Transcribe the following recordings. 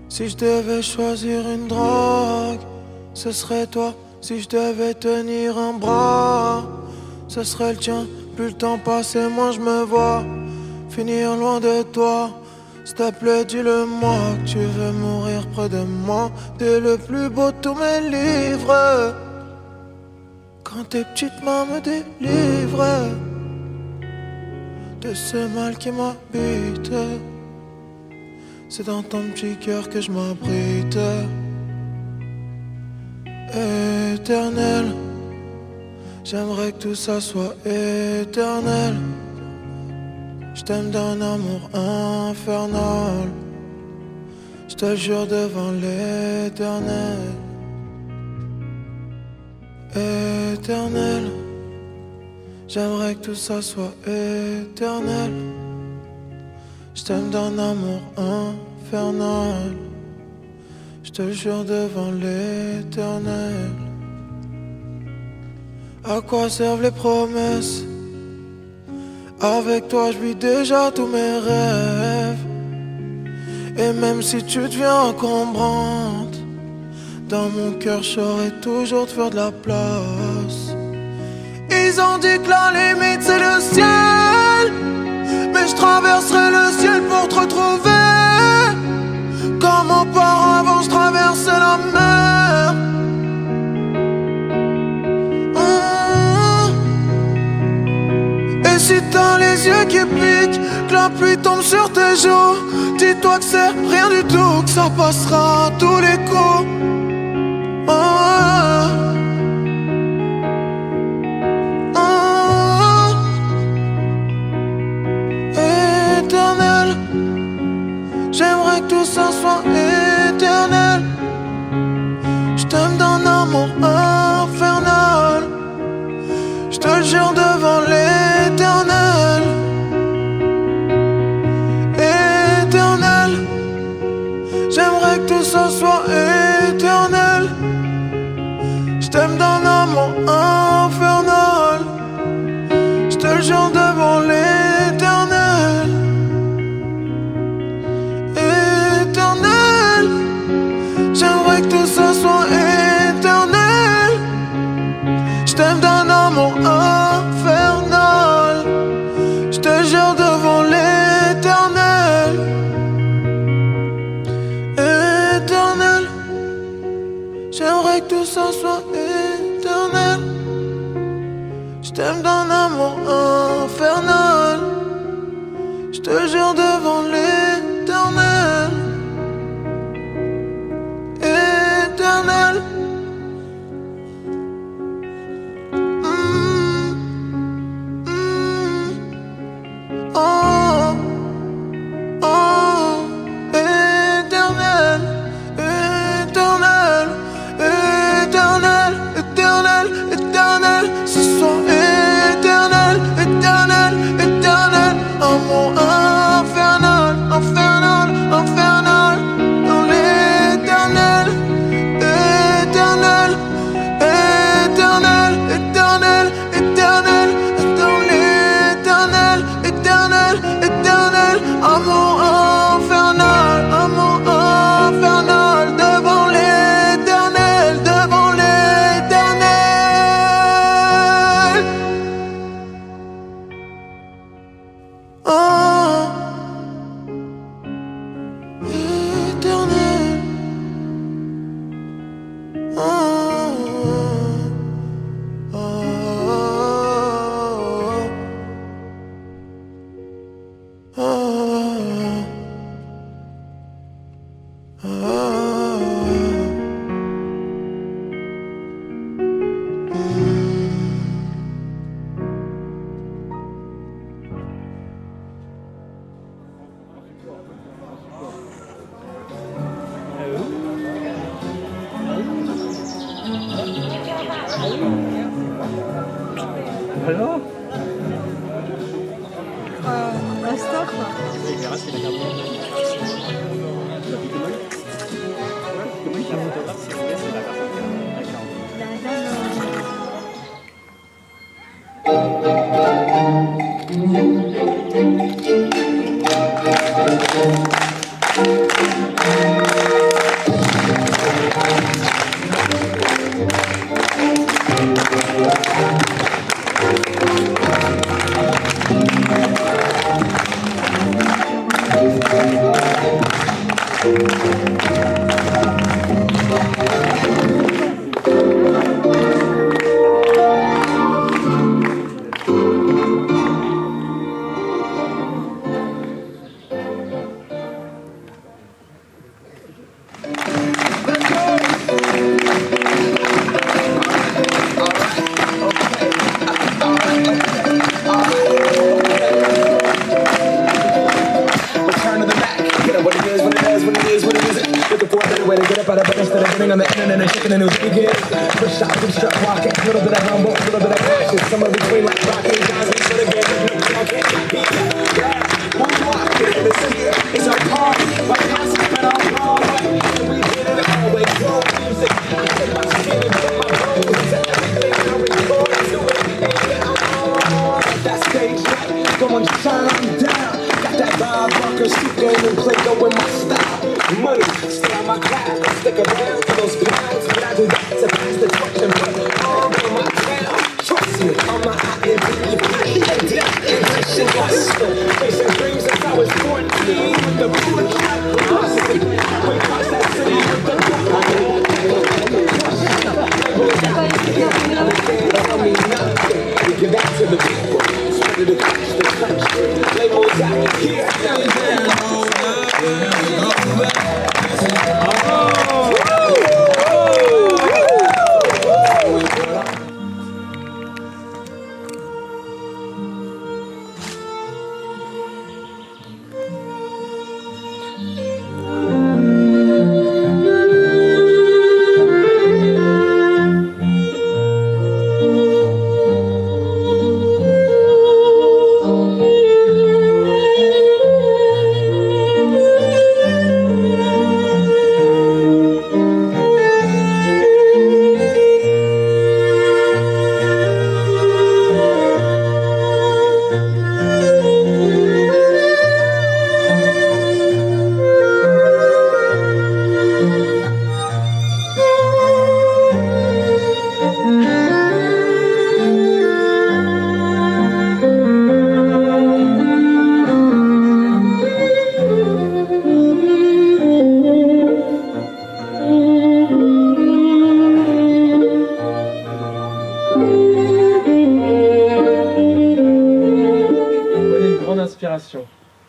Si je devais choisir une drogue, ce serait toi. Si je devais tenir un bras, ce serait le tien. Plus le temps passe et moins je me vois finir loin de toi. S'il te plaît, dis-le-moi que tu veux mourir près de moi. T'es le plus beau de tous mes livres. Quand tes petites mains me délivrent de ce mal qui m'habite, c'est dans ton petit cœur que je m'abrite. Éternel, j'aimerais que tout ça soit éternel. Je t'aime d'un amour infernal. Je te jure devant l'éternel. Éternel, j'aimerais que tout ça soit éternel. Je t'aime d'un amour infernal. Je te le jure devant l'éternel. À quoi servent les promesses? Avec toi je vis déjà tous mes rêves. Et même si tu deviens encombrante, dans mon cœur je saurais toujours te faire de la place. Ils ont dit que la limite c'est le ciel, mais je traverserai le ciel pour te retrouver. Comme auparavant je traversais la mer. Et si t'as les yeux qui piquent, que la pluie tombe sur tes joues, dis-toi que c'est rien du tout, que ça passera à tous les coups. Éternel, j'aimerais que tout ça soit éternel. Je t'aime d'un amour infernal. Je te le jure devant l'éternel. Éternel, j'aimerais que tout ça soit éternel. Je t'aime d'un amour infernal. Je te le jure devant l'éternel. Éternel, j'aimerais que tout ça soit éternel. Je t'aime d'un amour infernal. Je te jure devant l'éternel. Éternel, j'aimerais que tout ça soit éternel. Je t'aime d'un amour infernal. Je te jure devant l'éternel. Éternel. Oh, oh, éternel, éternel, éternel, éternel, éternel, ce soit éternel, éternel, éternel, amour infernal, infernal, infernal, dans l'éternel, éternel, éternel, éternel, éternel, dans l'éternel, éternel, éternel, amour infernal, devant l'éternel, devant l'éternel. Oh, éternel. Oh, oh, oh, oh, oh, Alors Stop.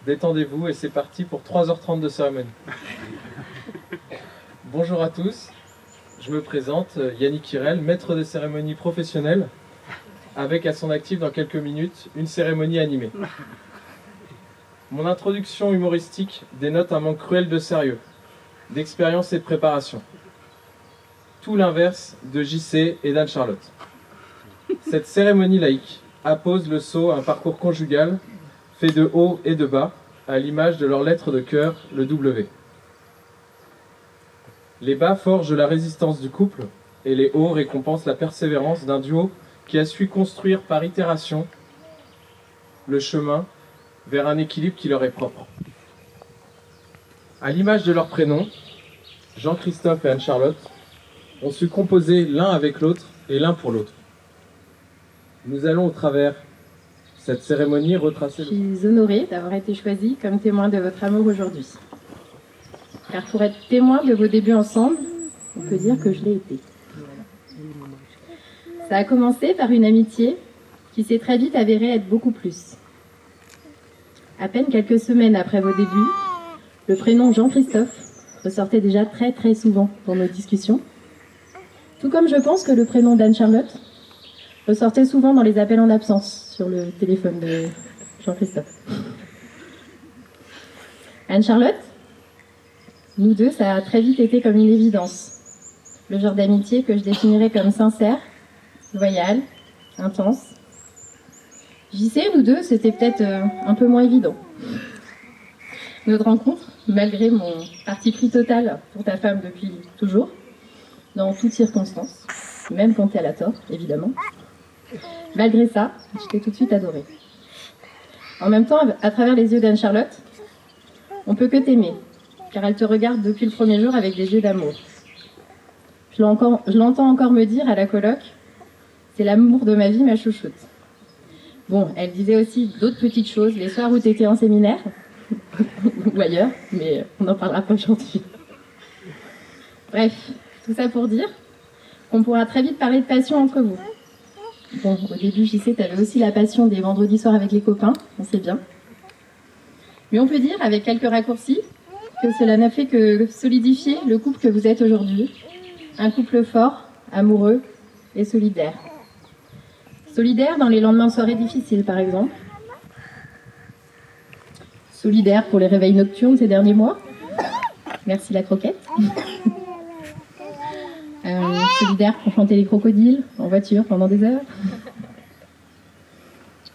Détendez-vous et c'est parti pour 3h30 de cérémonie. Bonjour à tous, je me présente, Yannick Kirel, maître de cérémonie professionnel, avec à son actif dans quelques minutes une cérémonie animée. Mon introduction humoristique dénote un manque cruel de sérieux, d'expérience et de préparation. Tout l'inverse de JC et d'Anne-Charlotte. Cette cérémonie laïque appose le sceau à un parcours conjugal fait de haut et de bas, à l'image de leur lettre de cœur, le W. Les bas forgent la résistance du couple, et les hauts récompensent la persévérance d'un duo qui a su construire par itération le chemin vers un équilibre qui leur est propre. À l'image de leurs prénoms, Jean-Christophe et Anne-Charlotte ont su composer l'un avec l'autre et l'un pour l'autre. Nous allons au travers cette cérémonie retracer... Je suis honorée d'avoir été choisie comme témoin de votre amour aujourd'hui. Car pour être témoin de vos débuts ensemble, on peut dire que je l'ai été. Ça a commencé par une amitié qui s'est très vite avérée être beaucoup plus. À peine quelques semaines après vos débuts, le prénom Jean-Christophe ressortait déjà très souvent dans nos discussions. Tout comme je pense que le prénom d'Anne-Charlotte ressortait souvent dans les appels en absence sur le téléphone de Jean-Christophe. Anne-Charlotte, nous deux, ça a très vite été comme une évidence. Le genre d'amitié que je définirais comme sincère, loyale, intense. JC, nous deux, c'était peut-être un peu moins évident. Notre rencontre, malgré mon parti pris total pour ta femme depuis toujours, dans toutes circonstances, même quand elle a tort, évidemment. Malgré ça, je t'ai tout de suite adorée. En même temps, à travers les yeux d'Anne-Charlotte, On peut que t'aimer, car elle te regarde depuis le premier jour avec des yeux d'amour. Je l'entends encore me dire à la coloc, c'est l'amour de ma vie, ma chouchoute. Bon, elle disait aussi d'autres petites choses, les soirs où tu étais en séminaire, ou ailleurs, mais on n'en parlera pas aujourd'hui. Bref, tout ça pour dire qu'on pourra très vite parler de passion entre vous. Bon, au début, j'y sais, tu avais aussi la passion des vendredis soirs avec les copains, on sait bien. Mais on peut dire, avec quelques raccourcis, que cela n'a fait que solidifier le couple que vous êtes aujourd'hui. Un couple fort, amoureux et solidaire. Solidaire dans les lendemains de soirée difficiles, par exemple. Solidaire pour les réveils nocturnes ces derniers mois. Merci la croquette. Solidaire pour chanter les crocodiles en voiture pendant des heures.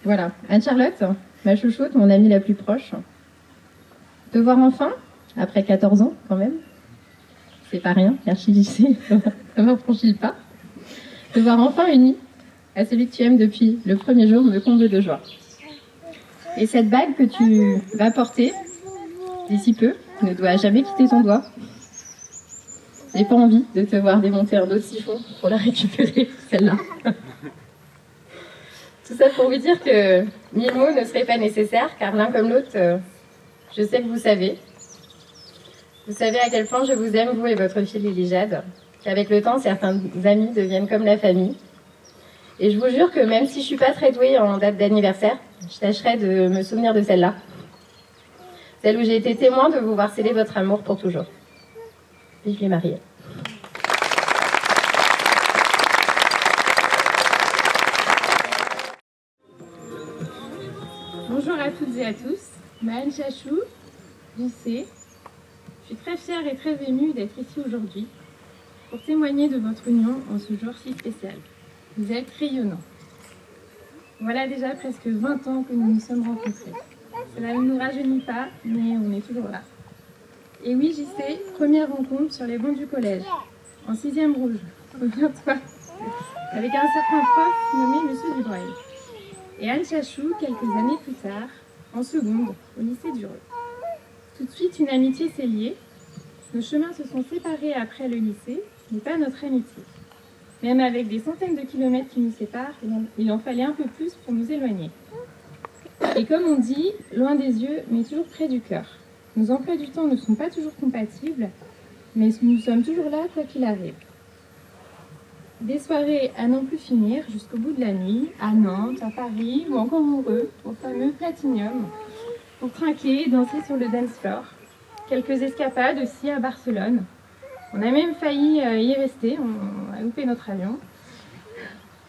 Voilà. Anne-Charlotte, ma chouchoute, mon amie la plus proche. Te voir enfin, après 14 ans quand même. C'est pas rien, merci JC, d'avoir franchi le pas. Te voir enfin unie à celui que tu aimes depuis le premier jour me comble de joie. Et cette bague que tu vas porter d'ici peu ne doit jamais quitter ton doigt. J'ai pas envie de te voir démonter un autre siphon pour la récupérer, celle-là. Tout ça pour vous dire que 1000 mots ne seraient pas nécessaires, car l'un comme l'autre, je sais que vous savez. Vous savez à quel point je vous aime, vous et votre fille Lily Jade, qu'avec le temps, certains amis deviennent comme la famille. Et je vous jure que même si je ne suis pas très douée en date d'anniversaire, je tâcherai de me souvenir de celle-là. Celle où j'ai été témoin de vous voir sceller votre amour pour toujours. Vive les mariés. Bonjour à toutes et à tous, Maëlle Chachou, JC. Je suis très fière et très émue d'être ici aujourd'hui pour témoigner de votre union en ce jour si spécial. Vous êtes rayonnants. Voilà déjà presque 20 ans que nous nous sommes rencontrés. Cela ne nous rajeunit pas, mais on est toujours là. Et oui, JC, première rencontre sur les bancs du collège, en 6e rouge, souviens-toi, avec un certain prof nommé Monsieur Dubreuil. Et Anne Chachou, quelques années plus tard, en seconde, au lycée d'Ureux. Tout de suite, une amitié s'est liée. Nos chemins se sont séparés après le lycée, mais pas notre amitié. Même avec des centaines de kilomètres qui nous séparent, il en fallait un peu plus pour nous éloigner. Et comme on dit, loin des yeux, mais toujours près du cœur. Nos emplois du temps ne sont pas toujours compatibles, mais nous sommes toujours là, quoi qu'il arrive. Des soirées à n'en plus finir, jusqu'au bout de la nuit, à Nantes, à Paris, ou encore au fameux Platinium, pour trinquer et danser sur le dance floor. Quelques escapades aussi à Barcelone. On a même failli y rester, on a loupé notre avion.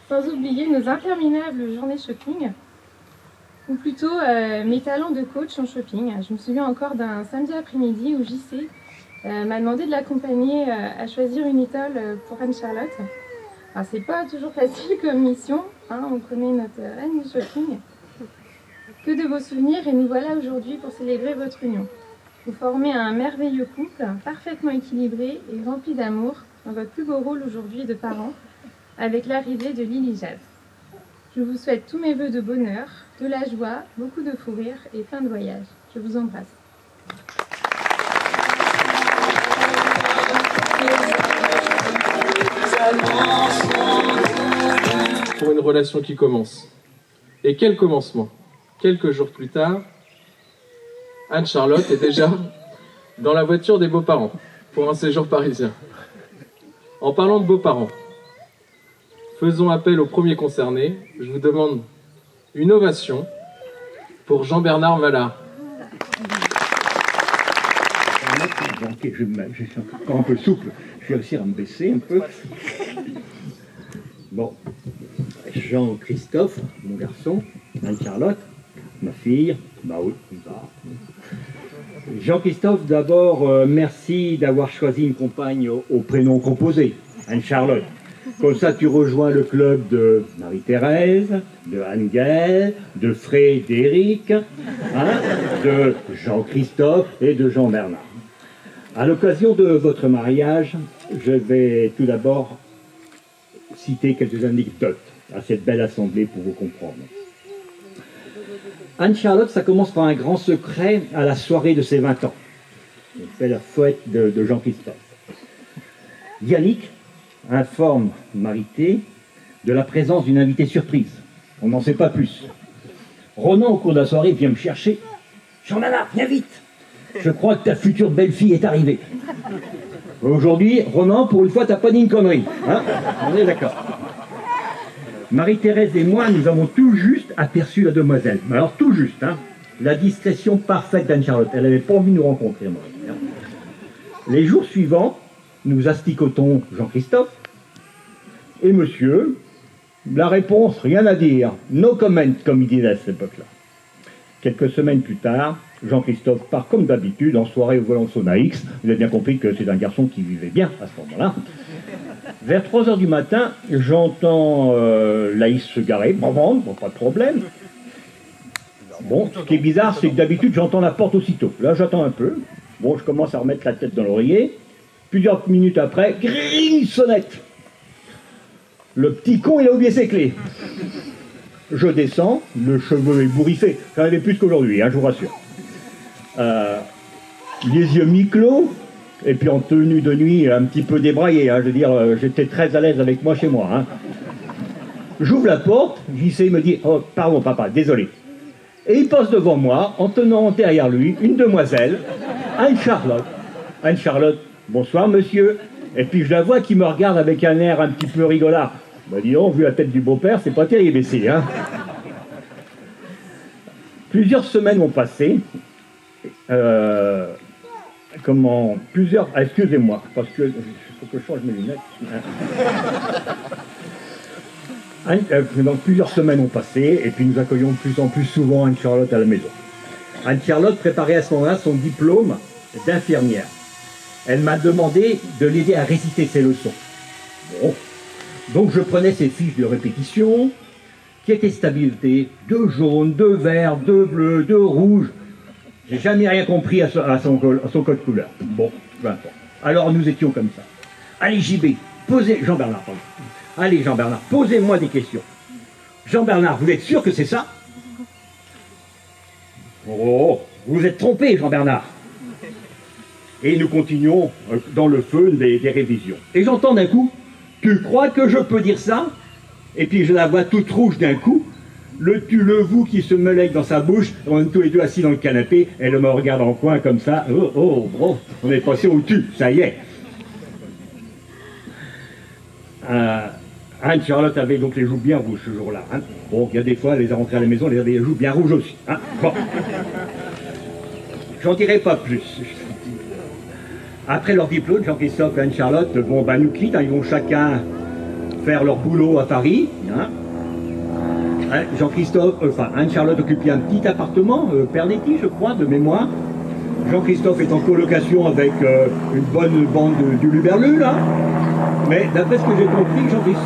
Sans oublier nos interminables journées shopping, ou plutôt mes talents de coach en shopping. Je me souviens encore d'un samedi après-midi où JC m'a demandé de l'accompagner à choisir une étole pour Anne-Charlotte. Alors c'est pas toujours facile comme mission, hein, on connaît notre reine du shopping. Que de beaux souvenirs et nous voilà aujourd'hui pour célébrer votre union. Vous formez un merveilleux couple, parfaitement équilibré et rempli d'amour dans votre plus beau rôle aujourd'hui de parents, avec l'arrivée de Lily Jade. Je vous souhaite tous mes vœux de bonheur, de la joie, beaucoup de fou rire et plein de voyages. Je vous embrasse. Pour une relation qui commence. Et quel commencement! Quelques jours plus tard, Anne-Charlotte est déjà dans la voiture des beaux-parents pour un séjour parisien. En parlant de beaux-parents, faisons appel aux premiers concernés. Je vous demande une ovation pour Jean-Bernard Vallard. Ok, je suis encore un peu souple. Je vais réussir à me baisser un peu. Bon, Jean-Christophe, mon garçon, Anne-Charlotte, ma fille, bah oui, bah. Jean-Christophe, d'abord, merci d'avoir choisi une compagne au prénom composé, Anne-Charlotte. Comme ça, tu rejoins le club de Marie-Thérèse, de Anne-Gaëlle, de Frédéric, hein, de Jean-Christophe et de Jean-Bernard. À l'occasion de votre mariage, je vais tout d'abord citer quelques anecdotes à cette belle assemblée pour vous comprendre. Anne-Charlotte, ça commence par un grand secret à la soirée de ses 20 ans. C'est la fête de Jean-Christophe. Yannick informe Marité de la présence d'une invitée surprise. On n'en sait pas plus. Ronan, au cours de la soirée, vient me chercher. « Jean-Bernard, viens vite! Je crois que ta future belle-fille est arrivée. » Aujourd'hui, Ronan, pour une fois, t'as pas dit une connerie. Hein? On est d'accord. Marie-Thérèse et moi, nous avons tout juste aperçu la demoiselle. Mais alors tout juste, hein? La discrétion parfaite d'Anne-Charlotte. Elle n'avait pas envie de nous rencontrer, moi. Les jours suivants, nous asticotons Jean-Christophe. Et monsieur, la réponse, rien à dire. No comment, comme il disait à cette époque-là. Quelques semaines plus tard, Jean-Christophe part comme d'habitude en soirée au volant de son AX. Vous avez bien compris que c'est un garçon qui vivait bien à ce moment-là. Vers 3 h du matin, j'entends l'AX se garer. Bon, pas de problème. Bon, ce qui est bizarre, c'est que d'habitude, j'entends la porte aussitôt. Là, j'attends un peu. Bon, je commence à remettre la tête dans l'oreiller. Plusieurs minutes après, gring, sonnette. Le petit con, il a oublié ses clés. Je descends, le cheveu est bourriffé. J'en avais plus qu'aujourd'hui, hein, je vous rassure. Les yeux mi-clos, et puis en tenue de nuit un petit peu débraillé. Hein, je veux dire, j'étais très à l'aise avec moi chez moi. Hein. J'ouvre la porte, JC me dit « Oh, pardon papa, désolé ». Et il passe devant moi, en tenant derrière lui une demoiselle, Anne-Charlotte. Anne-Charlotte, bonsoir monsieur. Et puis je la vois qui me regarde avec un air un petit peu rigolard. Bah dis donc, vu la tête du beau-père, c'est pas terrible ici, hein. Plusieurs semaines ont passé. Excusez-moi, parce que il faut que je change mes lunettes. Donc plusieurs semaines ont passé, et puis nous accueillons de plus en plus souvent Anne-Charlotte à la maison. Anne-Charlotte préparait à ce moment-là son diplôme d'infirmière. Elle m'a demandé de l'aider à réciter ses leçons. Bon. Donc je prenais ses fiches de répétition, qui étaient stabilité, 2 jaunes, 2 verts, 2 bleus, 2 rouges. J'ai jamais rien compris à son code couleur. Bon, peu importe. Alors nous étions comme ça. Allez JB, posez... Jean-Bernard, pardon. Allez Jean-Bernard, posez-moi des questions. Jean-Bernard, vous êtes sûr que c'est ça? Oh, vous êtes trompé Jean-Bernard. Et nous continuons dans le feu des révisions. Et j'entends d'un coup, tu crois que je peux dire ça? Et puis je la vois toute rouge d'un coup, le tu, le vous qui se mêle dans sa bouche, on est tous les deux assis dans le canapé, elle me regarde en coin comme ça, on est passé au tu, ça y est. Anne-Charlotte avait donc les joues bien rouges ce jour-là. Hein. Bon, il y a des fois, elle les a rentrées à la maison, elle avait les joues bien rouges aussi. Hein. Bon. J'en dirai pas plus. Après leur diplôme, Jean-Christophe et Anne-Charlotte, bon, bah, nous quittent, hein, ils vont chacun faire leur boulot à Paris. Hein. Anne-Charlotte occupait un petit appartement, Pernetti, je crois, de mémoire. Jean-Christophe est en colocation avec une bonne bande du Luberlu, là. Mais d'après ce que j'ai compris, Jean-Christophe...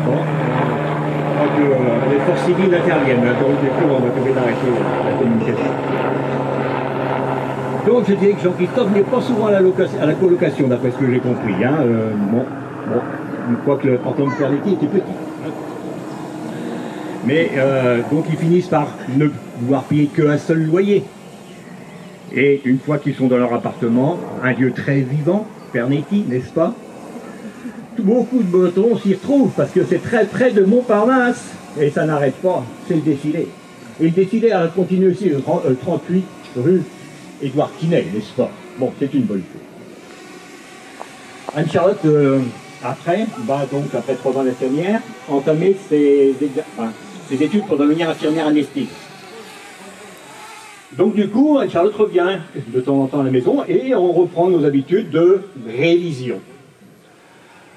Bon, les forces civiles interviennent, donc du coup, on va trouver d'arrêter la communication. Donc je dirais que Jean-Christophe n'est pas souvent à la colocation, d'après ce que j'ai compris. Hein. Je crois que l'appartement de Pernetti était petit. Mais donc ils finissent par ne pouvoir payer qu'un seul loyer. Et une fois qu'ils sont dans leur appartement, un lieu très vivant, Pernetti, n'est-ce pas? Beaucoup de Bretons s'y retrouvent parce que c'est très près de Montparnasse. Et ça n'arrête pas, c'est le défilé. Et le défilé a continué aussi le 38 rue Édouard Quinet, n'est-ce pas? Bon, c'est une bonne chose. Anne-Charlotte, après 3 ans d'infirmière, entamé ses études pour devenir infirmière anesthésiste. Donc du coup, Anne-Charlotte revient de temps en temps à la maison et on reprend nos habitudes de révision.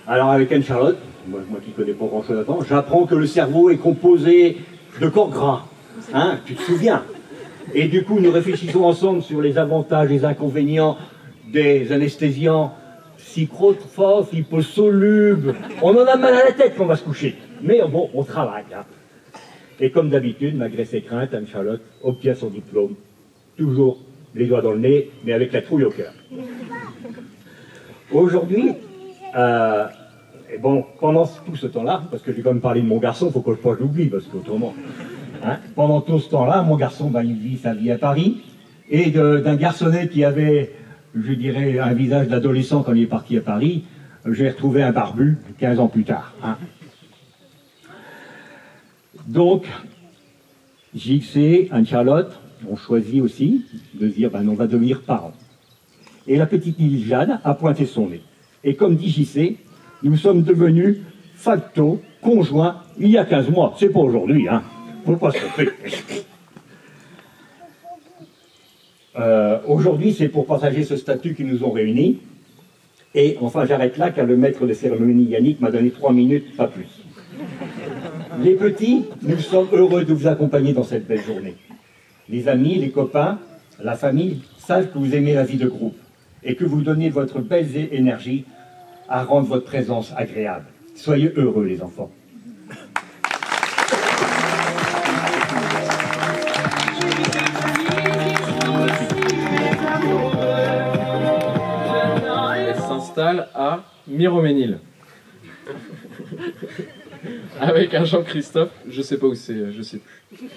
Alors avec Anne-Charlotte, moi qui ne connais pas grand-chose à temps, j'apprends que le cerveau est composé de corps gras. Hein, tu te souviens? Et du coup, nous réfléchissons ensemble sur les avantages et les inconvénients des anesthésiants psychotrophes, hyposolubles. On en a mal à la tête quand on va se coucher. Mais bon, on travaille. Hein. Et comme d'habitude, malgré ses craintes, Anne-Charlotte obtient son diplôme. Toujours les doigts dans le nez, mais avec la trouille au cœur. Aujourd'hui, pendant tout ce temps-là, parce que j'ai quand même parlé de mon garçon, il ne faut que je l'oublie, parce qu'autrement... Hein. Pendant tout ce temps-là, mon garçon, il vit sa vie à Paris. Et d'un garçonnet qui avait, je dirais, un visage d'adolescent quand il est parti à Paris, j'ai retrouvé un barbu 15 ans plus tard. Hein. Donc, JC, Anne-Charlotte ont choisi aussi de dire, on va devenir parents. Et la petite Lily Jeanne a pointé son nez. Et comme dit JC, nous sommes devenus facto conjoints il y a 15 mois. C'est pas aujourd'hui, hein. Faut pas se tromper. Aujourd'hui, c'est pour partager ce statut qui nous ont réunis. Et enfin, j'arrête là, car le maître de cérémonie, Yannick, m'a donné 3 minutes, pas plus. Les petits, nous sommes heureux de vous accompagner dans cette belle journée. Les amis, les copains, la famille savent que vous aimez la vie de groupe et que vous donnez votre belle énergie à rendre votre présence agréable. Soyez heureux, les enfants. Elle s'installe à Miroménil. Avec un Jean-Christophe, je sais pas où c'est, je sais plus.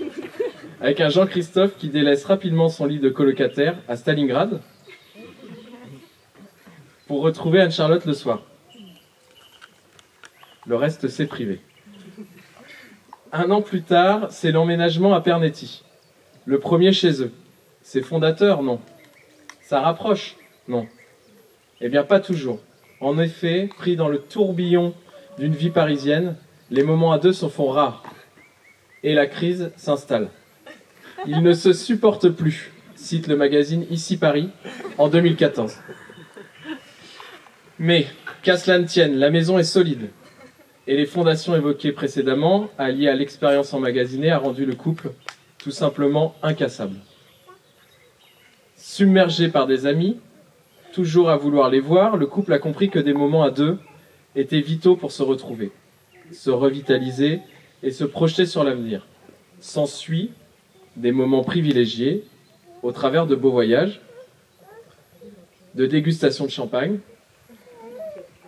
Avec un Jean-Christophe qui délaisse rapidement son lit de colocataire à Stalingrad pour retrouver Anne-Charlotte le soir. Le reste, c'est privé. 1 an plus tard, c'est l'emménagement à Pernetti. Le premier chez eux. C'est fondateur? Non. Ça rapproche? Non. Eh bien, pas toujours. En effet, pris dans le tourbillon d'une vie parisienne, les moments à deux se font rares. Et la crise s'installe. Ils ne se supportent plus, cite le magazine Ici Paris, en 2014. Mais, qu'à cela ne tienne, la maison est solide. Et les fondations évoquées précédemment, alliées à l'expérience emmagasinée, a rendu le couple tout simplement incassable. Submergé par des amis, toujours à vouloir les voir, le couple a compris que des moments à deux étaient vitaux pour se retrouver, se revitaliser et se projeter sur l'avenir. S'ensuit des moments privilégiés au travers de beaux voyages, de dégustations de champagne,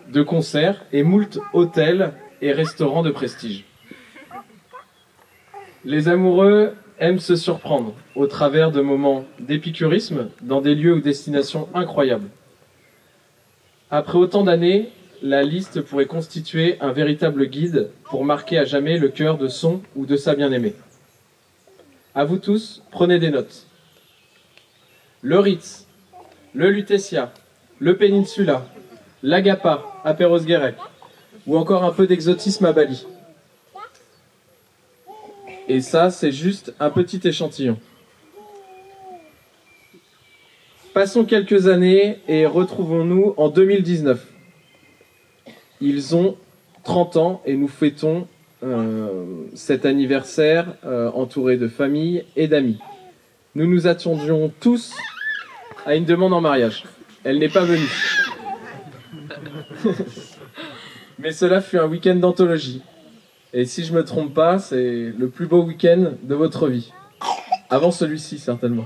de concerts et moult hôtels et restaurants de prestige. Les amoureux aiment se surprendre au travers de moments d'épicurisme dans des lieux ou destinations incroyables. Après autant d'années, la liste pourrait constituer un véritable guide pour marquer à jamais le cœur de son ou de sa bien-aimée. À vous tous, prenez des notes. Le Ritz, le Lutetia, le Peninsula, l'Agapa à Perros-Guirec, ou encore un peu d'exotisme à Bali. Et ça, c'est juste un petit échantillon. Passons quelques années et retrouvons-nous en 2019. Ils ont 30 ans et nous fêtons cet anniversaire entouré de famille et d'amis. Nous nous attendions tous à une demande en mariage. Elle n'est pas venue. Mais cela fut un week-end d'anthologie. Et si je me trompe pas, c'est le plus beau week-end de votre vie. Avant celui-ci, certainement.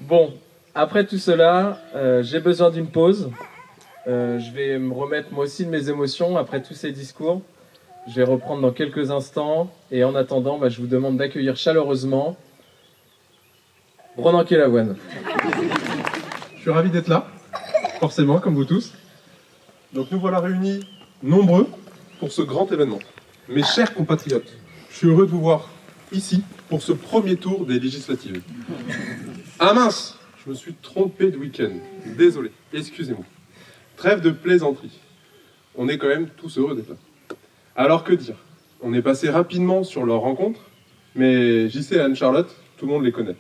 Bon, après tout cela, j'ai besoin d'une pause. Je vais me remettre moi aussi de mes émotions après tous ces discours. Je vais reprendre dans quelques instants. Et en attendant, je vous demande d'accueillir chaleureusement Ronan Kelavoine. Je suis ravi d'être là, forcément, comme vous tous. Donc nous voilà réunis nombreux pour ce grand événement. Mes chers compatriotes, je suis heureux de vous voir ici pour ce premier tour des législatives. Ah mince, je me suis trompé de week-end. Désolé, excusez-moi. Trêve de plaisanterie. On est quand même tous heureux d'être là. Alors que dire? On est passé rapidement sur leur rencontre, mais JC et Anne-Charlotte, tout le monde les connaît.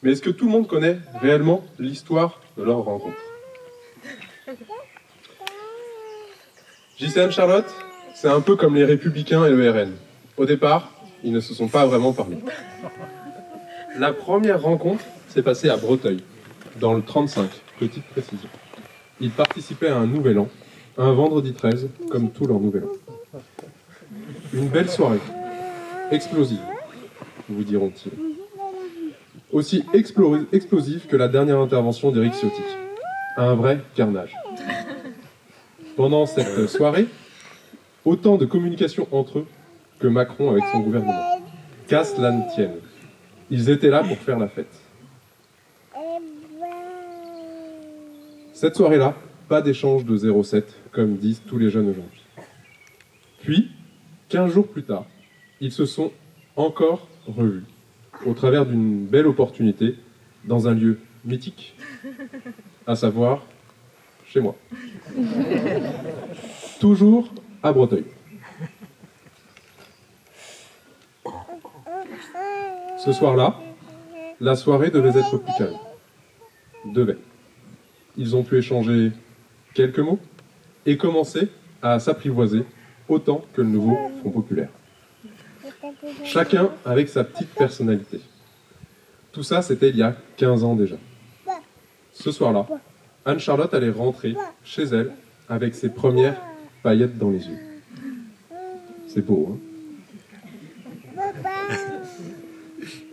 Mais est-ce que tout le monde connaît réellement l'histoire de leur rencontre? JC et Anne-Charlotte, c'est un peu comme les Républicains et le RN. Au départ, ils ne se sont pas vraiment parlé. La première rencontre s'est passée à Breteuil, dans le 35, petite précision. Ils participaient à un nouvel an, un vendredi 13, comme tout leur nouvel an. Une belle soirée, explosive, vous diront-ils. Aussi explosive que la dernière intervention d'Éric Ciotti. Un vrai carnage. Pendant cette soirée, autant de communication entre eux que Macron avec son gouvernement. Qu'à cela ne tienne. Ils étaient là pour faire la fête. Cette soirée-là, pas d'échange de 0,7, comme disent tous les jeunes aujourd'hui. Puis, 15 jours plus tard, ils se sont encore revus, au travers d'une belle opportunité, dans un lieu mythique, à savoir chez moi. Toujours à Breteuil. Ce soir-là, la soirée devait être plus calme. Devait. Ils ont pu échanger quelques mots et commencer à s'apprivoiser autant que le nouveau Front Populaire. Chacun avec sa petite personnalité. Tout ça, c'était il y a 15 ans déjà. Ce soir-là, Anne-Charlotte allait rentrer chez elle avec ses premières paillettes dans les yeux. C'est beau, hein?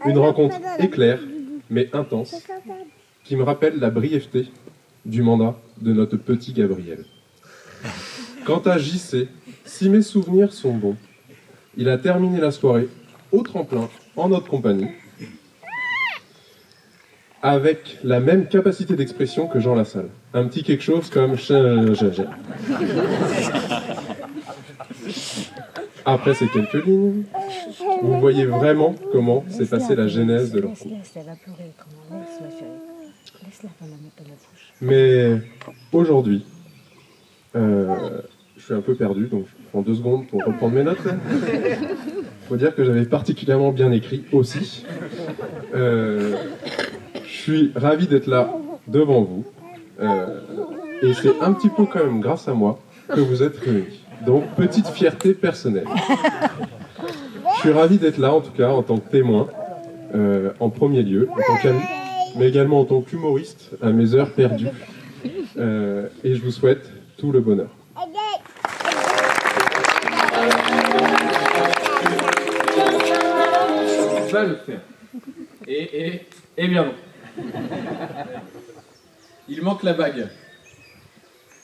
Une rencontre éclair, mais intense, qui me rappelle la brièveté du mandat de notre petit Gabriel. Quant à JC, si mes souvenirs sont bons, il a terminé la soirée au tremplin, en notre compagnie, avec la même capacité d'expression que Jean Lassalle. Un petit quelque chose comme... Après ces quelques lignes, vous voyez vraiment comment s'est passée la genèse de leur couple. Mais aujourd'hui, je suis un peu perdu, donc je prends 2 secondes pour reprendre mes notes. Il faut dire que j'avais particulièrement bien écrit aussi. Je suis ravi d'être là devant vous. Et c'est un petit peu quand même grâce à moi que vous êtes réunis. Donc, petite fierté personnelle. Je suis ravi d'être là, en tout cas, en tant que témoin, en premier lieu, en tant qu'ami, mais également en tant qu'humoriste à mes heures perdues. Et je vous souhaite tout le bonheur. On va le faire. Et bien non. Il manque la bague.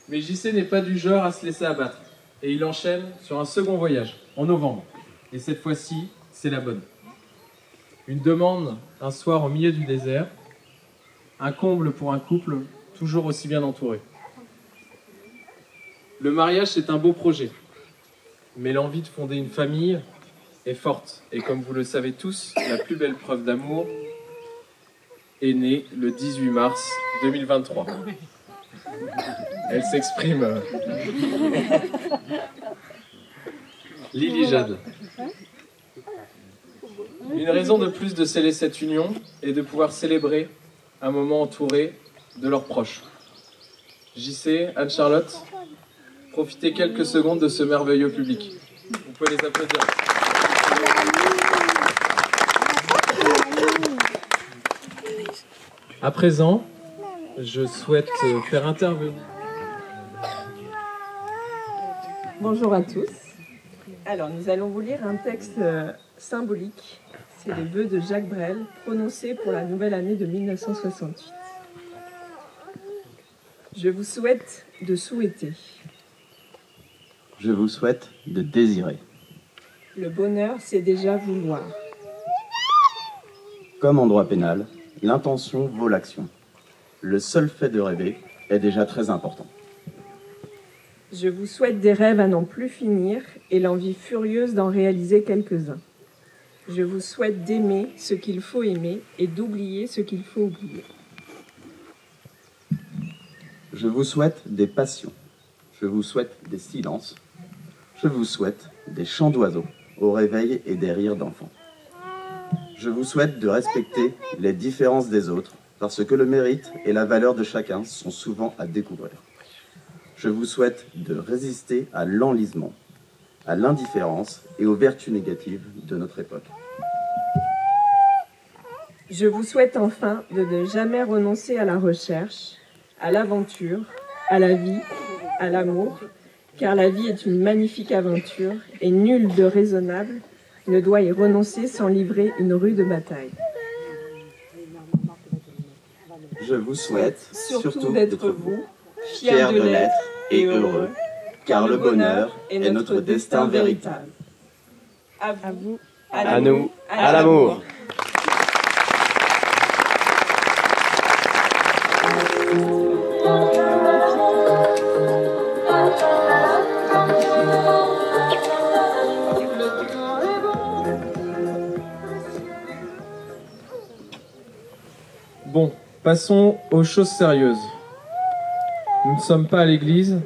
Mais JC n'est pas du genre à se laisser abattre. Et il enchaîne sur un second voyage, en novembre. Et cette fois-ci, c'est la bonne. Une demande un soir au milieu du désert. Un comble pour un couple toujours aussi bien entouré. Le mariage, c'est un beau projet. Mais l'envie de fonder une famille est forte. Et comme vous le savez tous, la plus belle preuve d'amour est née le 18 mars 2023. Elle s'exprime. Lily Jade. Une raison de plus de sceller cette union est de pouvoir célébrer un moment entouré de leurs proches. JC, Anne-Charlotte, profitez quelques secondes de ce merveilleux public. Vous pouvez les applaudir. À présent, je souhaite faire intervenir. Bonjour à tous. Alors, nous allons vous lire un texte symbolique. C'est les vœux de Jacques Brel, prononcés pour la nouvelle année de 1968. Je vous souhaite de souhaiter. Je vous souhaite de désirer. Le bonheur, c'est déjà vouloir. Comme en droit pénal, l'intention vaut l'action. Le seul fait de rêver est déjà très important. Je vous souhaite des rêves à n'en plus finir et l'envie furieuse d'en réaliser quelques-uns. Je vous souhaite d'aimer ce qu'il faut aimer et d'oublier ce qu'il faut oublier. Je vous souhaite des passions. Je vous souhaite des silences. Je vous souhaite des chants d'oiseaux au réveil et des rires d'enfants. Je vous souhaite de respecter les différences des autres parce que le mérite et la valeur de chacun sont souvent à découvrir. Je vous souhaite de résister à l'enlisement, à l'indifférence et aux vertus négatives de notre époque. Je vous souhaite enfin de ne jamais renoncer à la recherche, à l'aventure, à la vie, à l'amour, car la vie est une magnifique aventure et nul de raisonnable ne doit y renoncer sans livrer une rude bataille. Je vous souhaite surtout d'être vous, fiers de l'être et heureux, car le bonheur est notre destin véritable. À vous À nous, à l'amour. Bon, passons aux choses sérieuses. Nous ne sommes pas à l'église,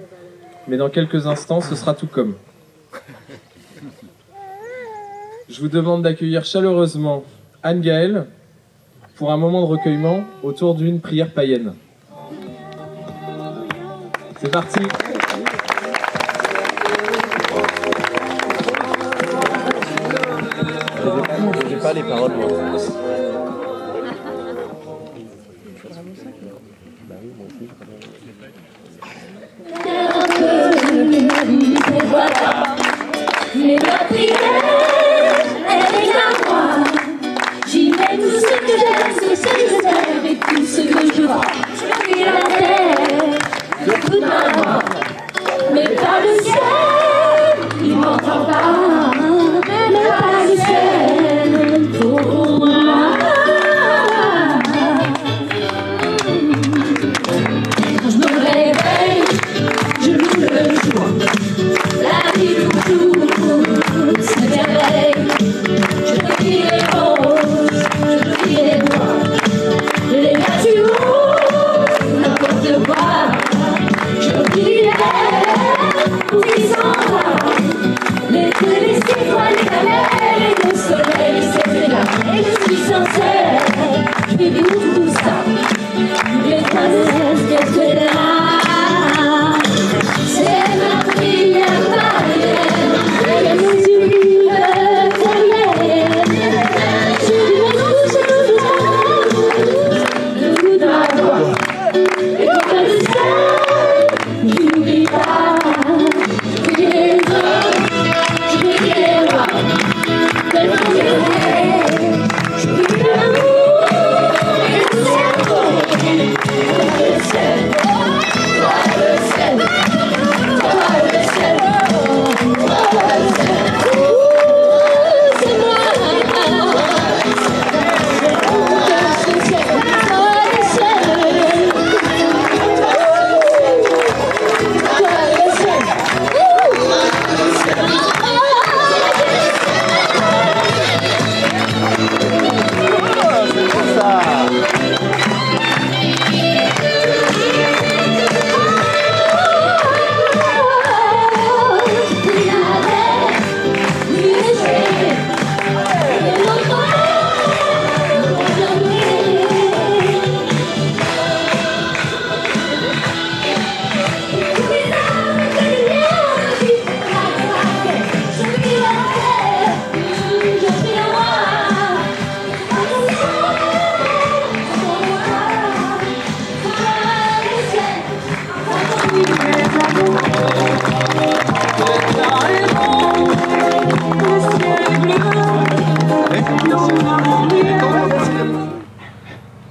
mais dans quelques instants, ce sera tout comme. Je vous demande d'accueillir chaleureusement Anne-Gaëlle pour un moment de recueillement autour d'une prière païenne. C'est parti. J'ai pas les paroles, moi. Mais ma prière, elle est à moi. J'y mets tout ce que j'aime, tout ce que je sers et tout ce que je vois. Je prie la terre de toute ma voix, mais pas le ciel, il m'entend pas. Mais pas le ciel pour moi. Quand je me réveille, je loue le jour. La vie toujours se merveille. Je prie les roses, je prie les bois, les natures, n'importe quoi. Je prie les rêves qui s'en vont. Les étoiles, les cannelles et le soleil, c'est là. Et je suis sincère, je vis tout ça. Les princesses, qu'est-ce que là? C'est ma prière païenne, la musique derrière. Je dis tout ce que je sens, de ma voix. Et comme le ciel, qui n'oublie pas. Je prie les hommes, je prie les rois, tellement je l'ai. Je prie l'amour et le cerveau. Toi le ciel, toi le ciel.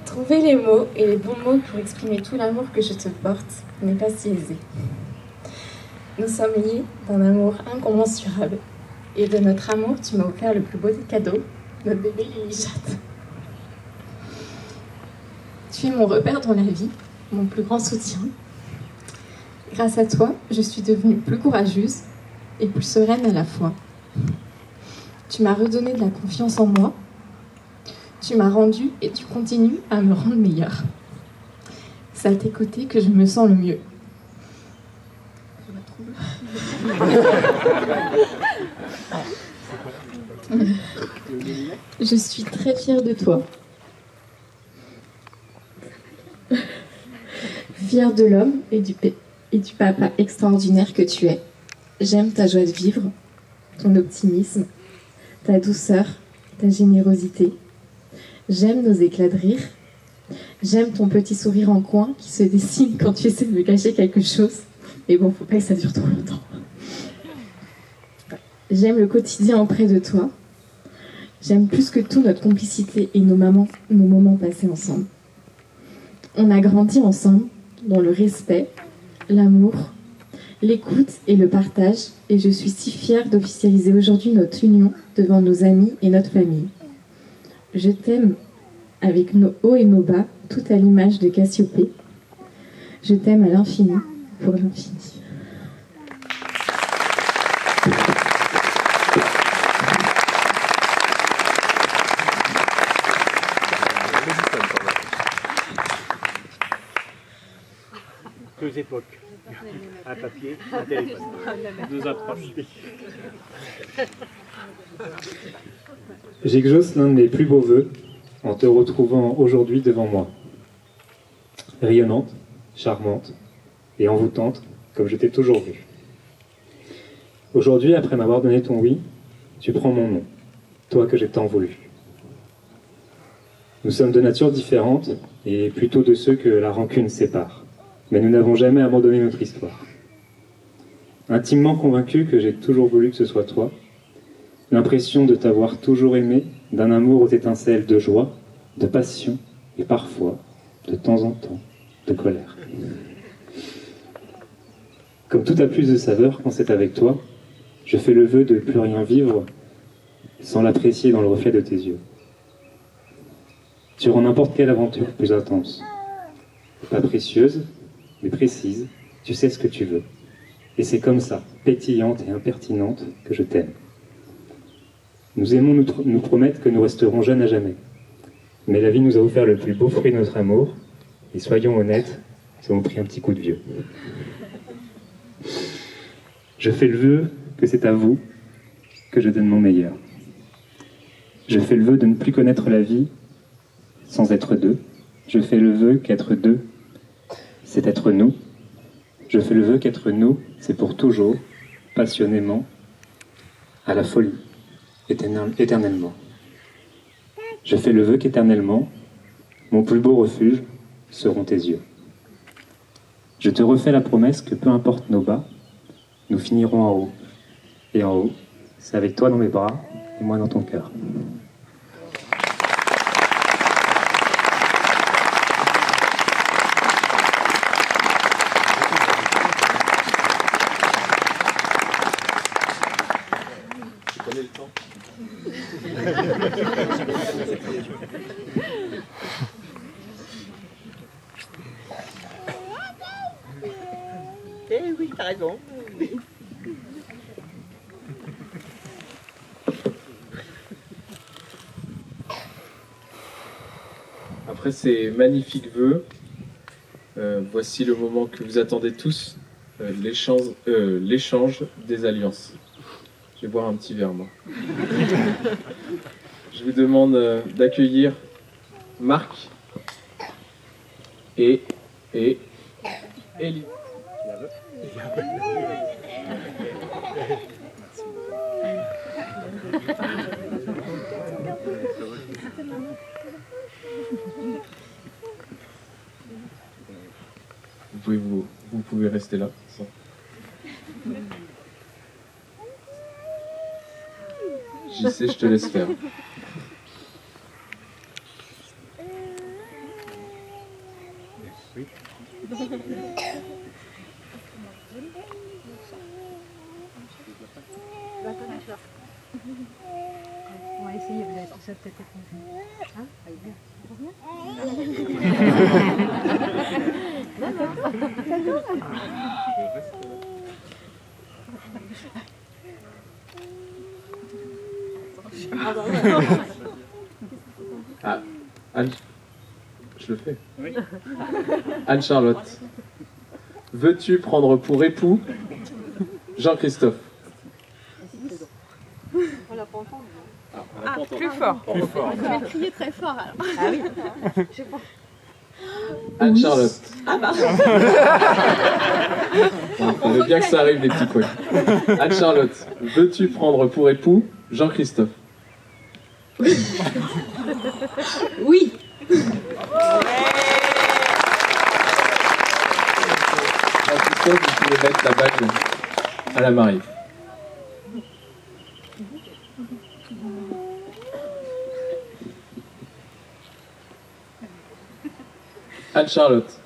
Trouver les mots et les bons mots pour exprimer tout l'amour que je te porte n'est pas si aisé. Nous sommes liés d'un amour incommensurable. Et de notre amour, tu m'as offert le plus beau des cadeaux, notre bébé Lily-Chat. Tu es mon repère dans la vie, mon plus grand soutien. Grâce à toi, je suis devenue plus courageuse et plus sereine à la fois. Tu m'as redonné de la confiance en moi. Tu m'as rendue et tu continues à me rendre meilleure. C'est à tes côtés que je me sens le mieux. Je suis très fière de toi. Fière de l'homme et du papa extraordinaire que tu es. J'aime ta joie de vivre, ton optimisme, ta douceur, ta générosité. J'aime nos éclats de rire. J'aime ton petit sourire en coin qui se dessine quand tu essaies de me cacher quelque chose. Mais bon, faut pas que ça dure trop longtemps. J'aime le quotidien auprès de toi. J'aime plus que tout notre complicité et nos moments passés ensemble. On a grandi ensemble dans le respect, l'amour l'écoute et le partage, et je suis si fière d'officialiser aujourd'hui notre union devant nos amis et notre famille. Je t'aime avec nos hauts et nos bas, tout à l'image de Cassiopée. Je t'aime à l'infini, pour l'infini. Deux époques. Un papier, un téléphone. Deux approches. J'exauce l'un de mes plus beaux vœux en te retrouvant aujourd'hui devant moi. Rayonnante, charmante et envoûtante comme je t'ai toujours vue. Aujourd'hui, après m'avoir donné ton oui, tu prends mon nom, toi que j'ai tant voulu. Nous sommes de natures différentes et plutôt de ceux que la rancune sépare. Mais nous n'avons jamais abandonné notre histoire. Intimement convaincu que j'ai toujours voulu que ce soit toi, l'impression de t'avoir toujours aimé, d'un amour aux étincelles de joie, de passion et parfois, de temps en temps, de colère. Comme tout a plus de saveur quand c'est avec toi, je fais le vœu de ne plus rien vivre sans l'apprécier dans le reflet de tes yeux. Tu rends n'importe quelle aventure plus intense. Pas précieuse, mais précise, tu sais ce que tu veux. Et c'est comme ça, pétillante et impertinente, que je t'aime. Nous aimons nous promettre que nous resterons jeunes à jamais. Mais la vie nous a offert le plus beau fruit de notre amour, et soyons honnêtes, nous avons pris un petit coup de vieux. Je fais le vœu que c'est à vous que je donne mon meilleur. Je fais le vœu de ne plus connaître la vie sans être deux. Je fais le vœu qu'être deux, c'est être nous. Je fais le vœu qu'être nous, c'est pour toujours, passionnément, à la folie, éternellement. Je fais le vœu qu'éternellement, mon plus beau refuge seront tes yeux. Je te refais la promesse que peu importe nos bas, nous finirons en haut. Et en haut, c'est avec toi dans mes bras et moi dans ton cœur. Prenez le temps. Eh oui, t'as raison. Après ces magnifiques vœux, voici le moment que vous attendez tous, l'échange des alliances. Je vais boire un petit verre, moi. Je vous demande d'accueillir Marc et Elie. Vous pouvez rester là. JC, je te laisse faire. On va essayer, vous allez ça peut-être. Hein? Ah, Anne, je le fais. Oui. Anne-Charlotte, veux-tu prendre pour époux Jean-Christophe? On l'a pas entendu. Ah, plus fort. Plus fort. Je vais crier très fort alors. Ah oui. Je sais pas. Anne-Charlotte. Ah bah. On veut bien que ça arrive, les petits couilles. Anne-Charlotte, veux-tu prendre pour époux Jean-Christophe? Oui. Jean-Christophe, vous pouvez mettre la bague à la mariée. Anne-Charlotte.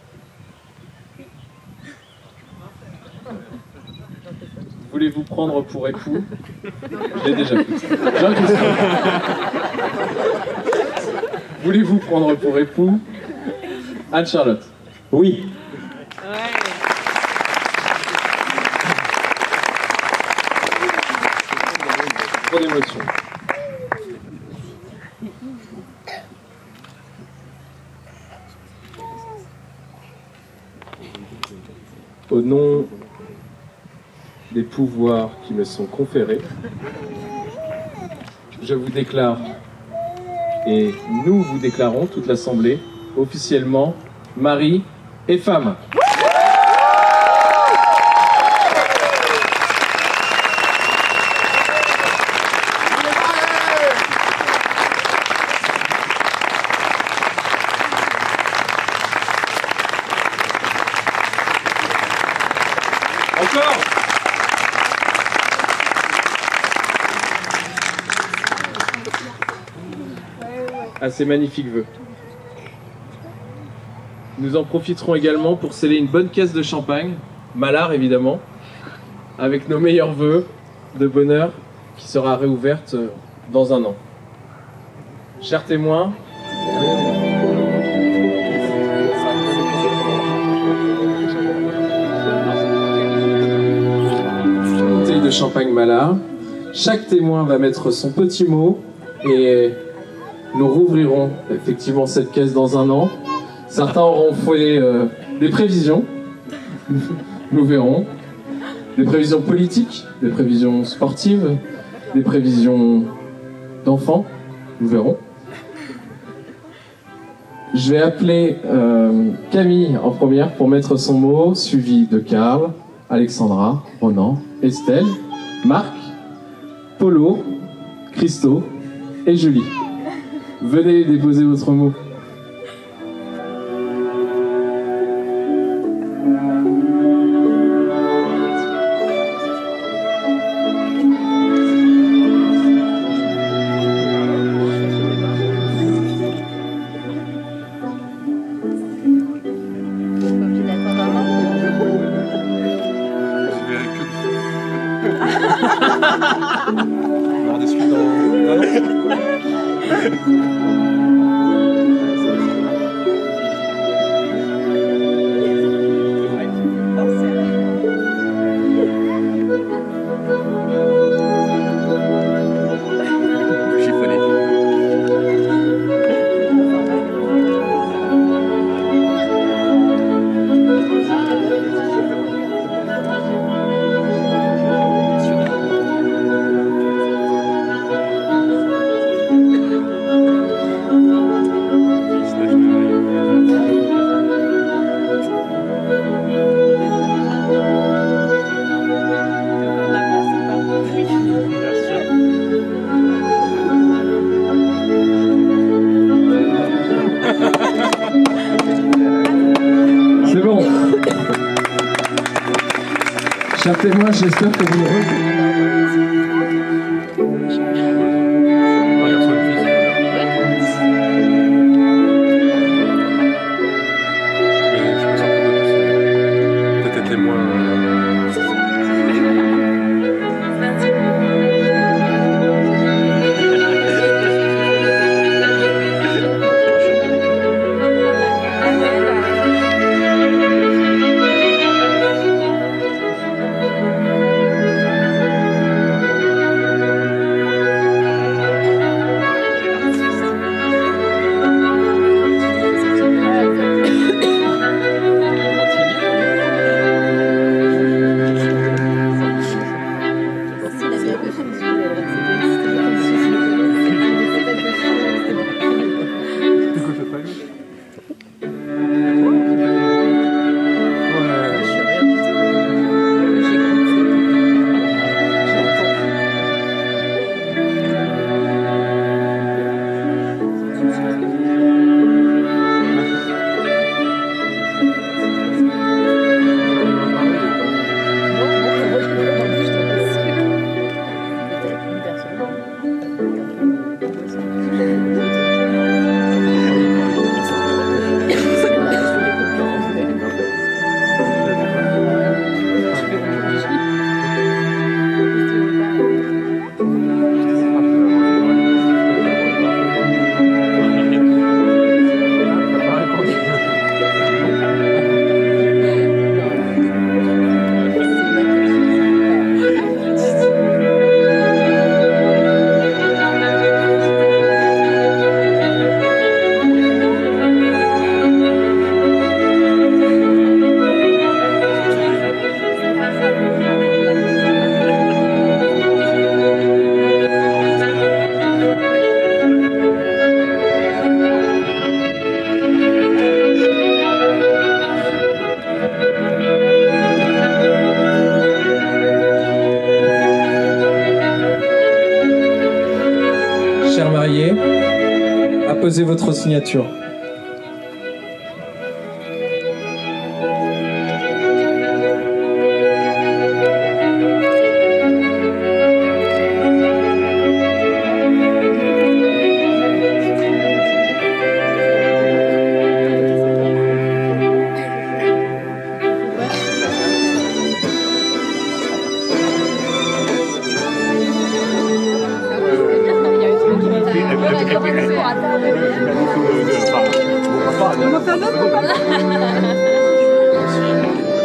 voulez-vous prendre pour époux? Je l'ai déjà fait. Jean-Christophe. Voulez-vous prendre pour époux Anne-Charlotte? Oui. Trop d'émotion. Au nom des pouvoirs qui me sont conférés, je vous déclare, et nous vous déclarons, toute l'Assemblée, officiellement, mari et femme. Encore. À ces magnifiques vœux. Nous en profiterons également pour sceller une bonne caisse de champagne, Mallard évidemment, avec nos meilleurs vœux de bonheur qui sera réouverte dans un an. Chers témoins, bouteille de champagne Mallard, chaque témoin va mettre son petit mot et nous rouvrirons effectivement cette caisse dans un an. Certains auront fait des prévisions, nous verrons. Des prévisions politiques, des prévisions sportives, des prévisions d'enfants, nous verrons. Je vais appeler Camille en première pour mettre son mot, suivi de Karl, Alexandra, Ronan, Estelle, Marc, Polo, Christo et Julie. Venez déposer votre mot. C'est bon. Chers témoins, j'espère que vous Peut-être témoin. apposer votre signature.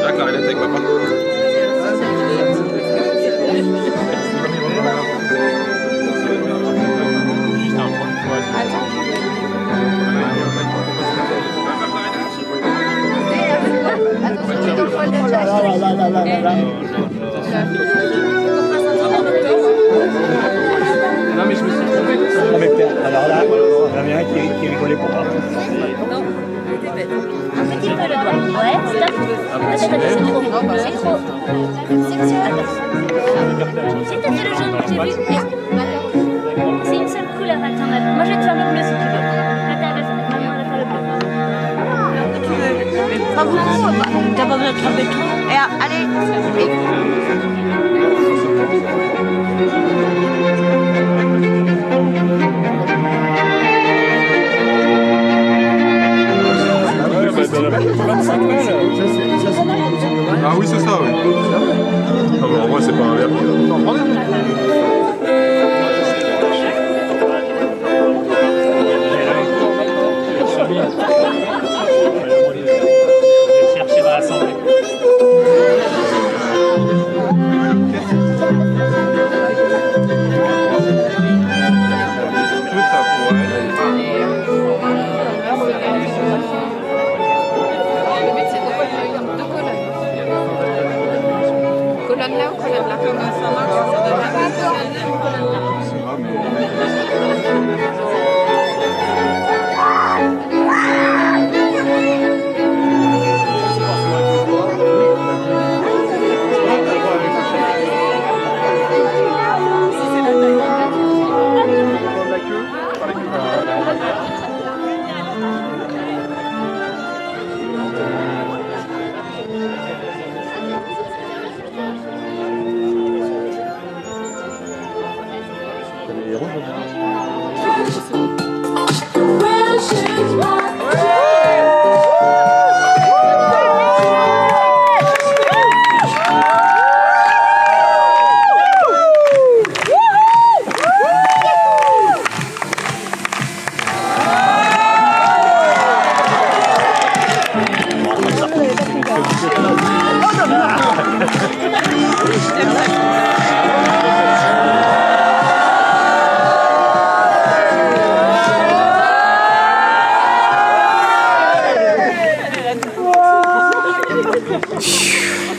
La clarinette avec papa. Non mais je me suis trompé. Alors là, il y en avait un qui rigolait pour moi. Un petit peu le doigt. Ouais, stop. Attends, c'est trop. C'est trop. Si t'as fait le jaune que j'ai vu. C'est une seule couleur, attends. Moi je vais te faire le bleu si tu veux. Attends, maman, elle va faire le bleu. Tu veux. Mais bravo. T'as pas besoin de tremper trop. Et allez. Ah oui, c'est ça, oui. Non, mais en vrai, c'est pas un verre. Chercher dans l'assemblée. Colonne là ou colonne là? Ça marche, ça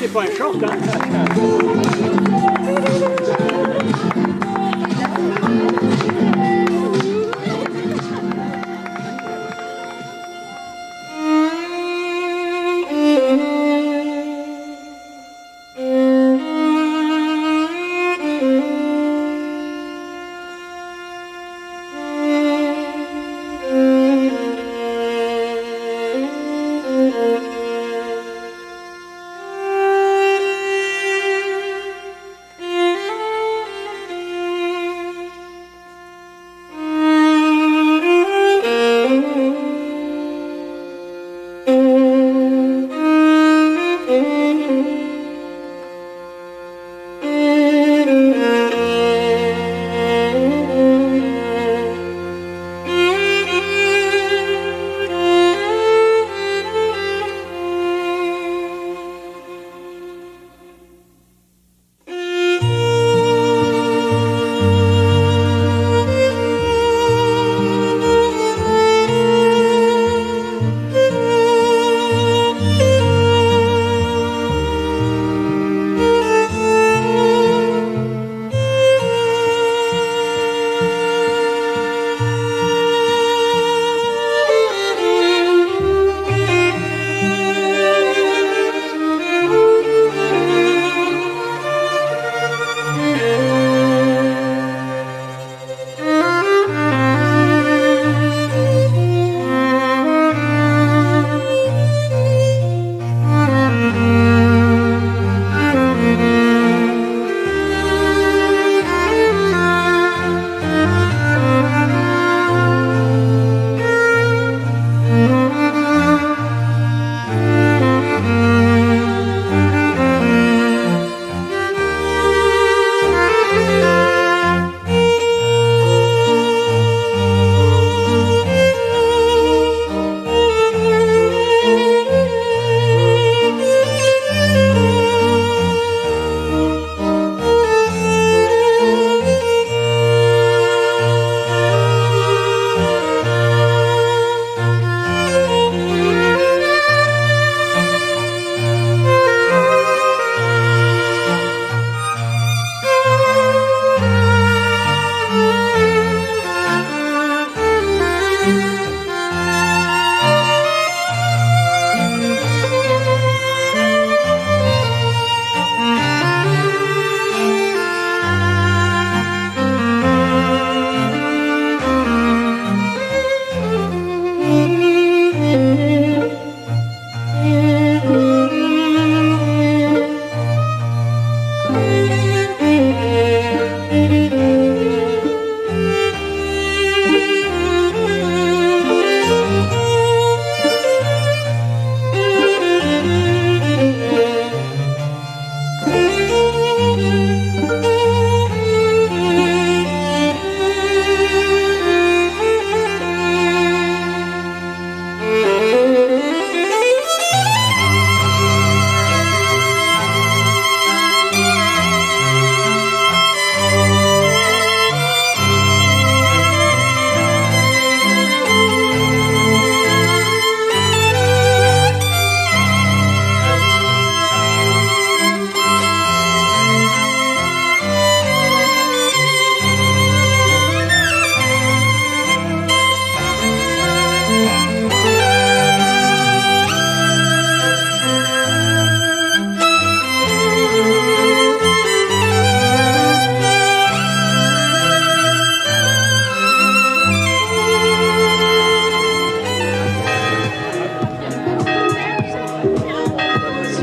C'est pas un short, hein.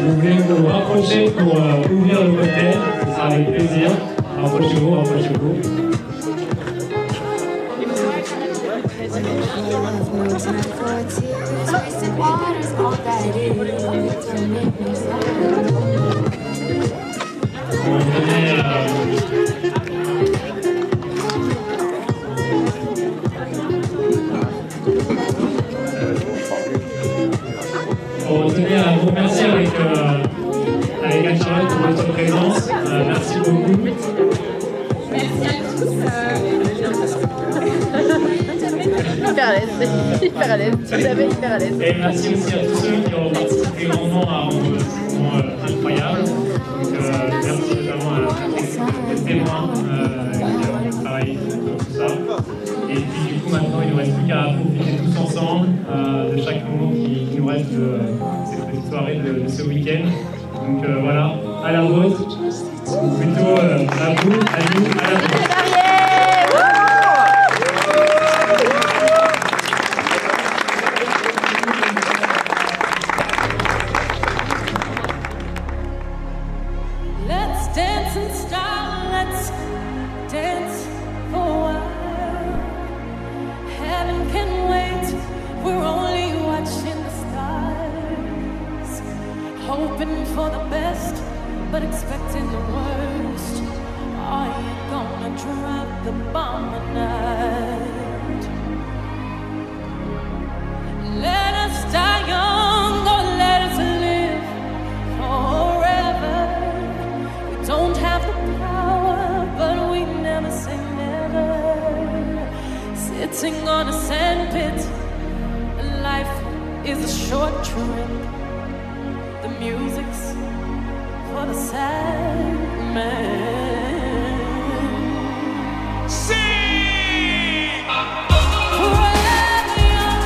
vous voulez vous rapprocher pour ouvrir le cocktail, ce sera avec plaisir. Rapprochez-vous, rapprochez-vous. On tenait à vous remercier avec Anne-Charlotte pour votre présence. Merci beaucoup. Merci à tous. Hyper à l'aise, tout à fait hyper à l'aise. Et merci aussi à tous ceux qui ont participé grandement à rendre ce moment incroyable. Donc, merci notamment à Patrick témoins qui ont travaillé sur tout ça. Et puis du coup maintenant il ne nous reste plus qu'à profiter tous ensemble de chaque moment qui nous reste de cette petite soirée de ce week-end. Donc voilà, à la vôtre, ou plutôt à vous, à nous, à la vôtre. Let's dance in style, let's dance for a while. Heaven can wait, we're only watching the stars. Hoping for the best, but expecting the worst. Are you gonna drop the bomb tonight? Let us die young or let us live forever. We don't have the power, but we never say never. Sitting on a sandpit, life is a short trip. The music's for the sad man. Sing! Forever young,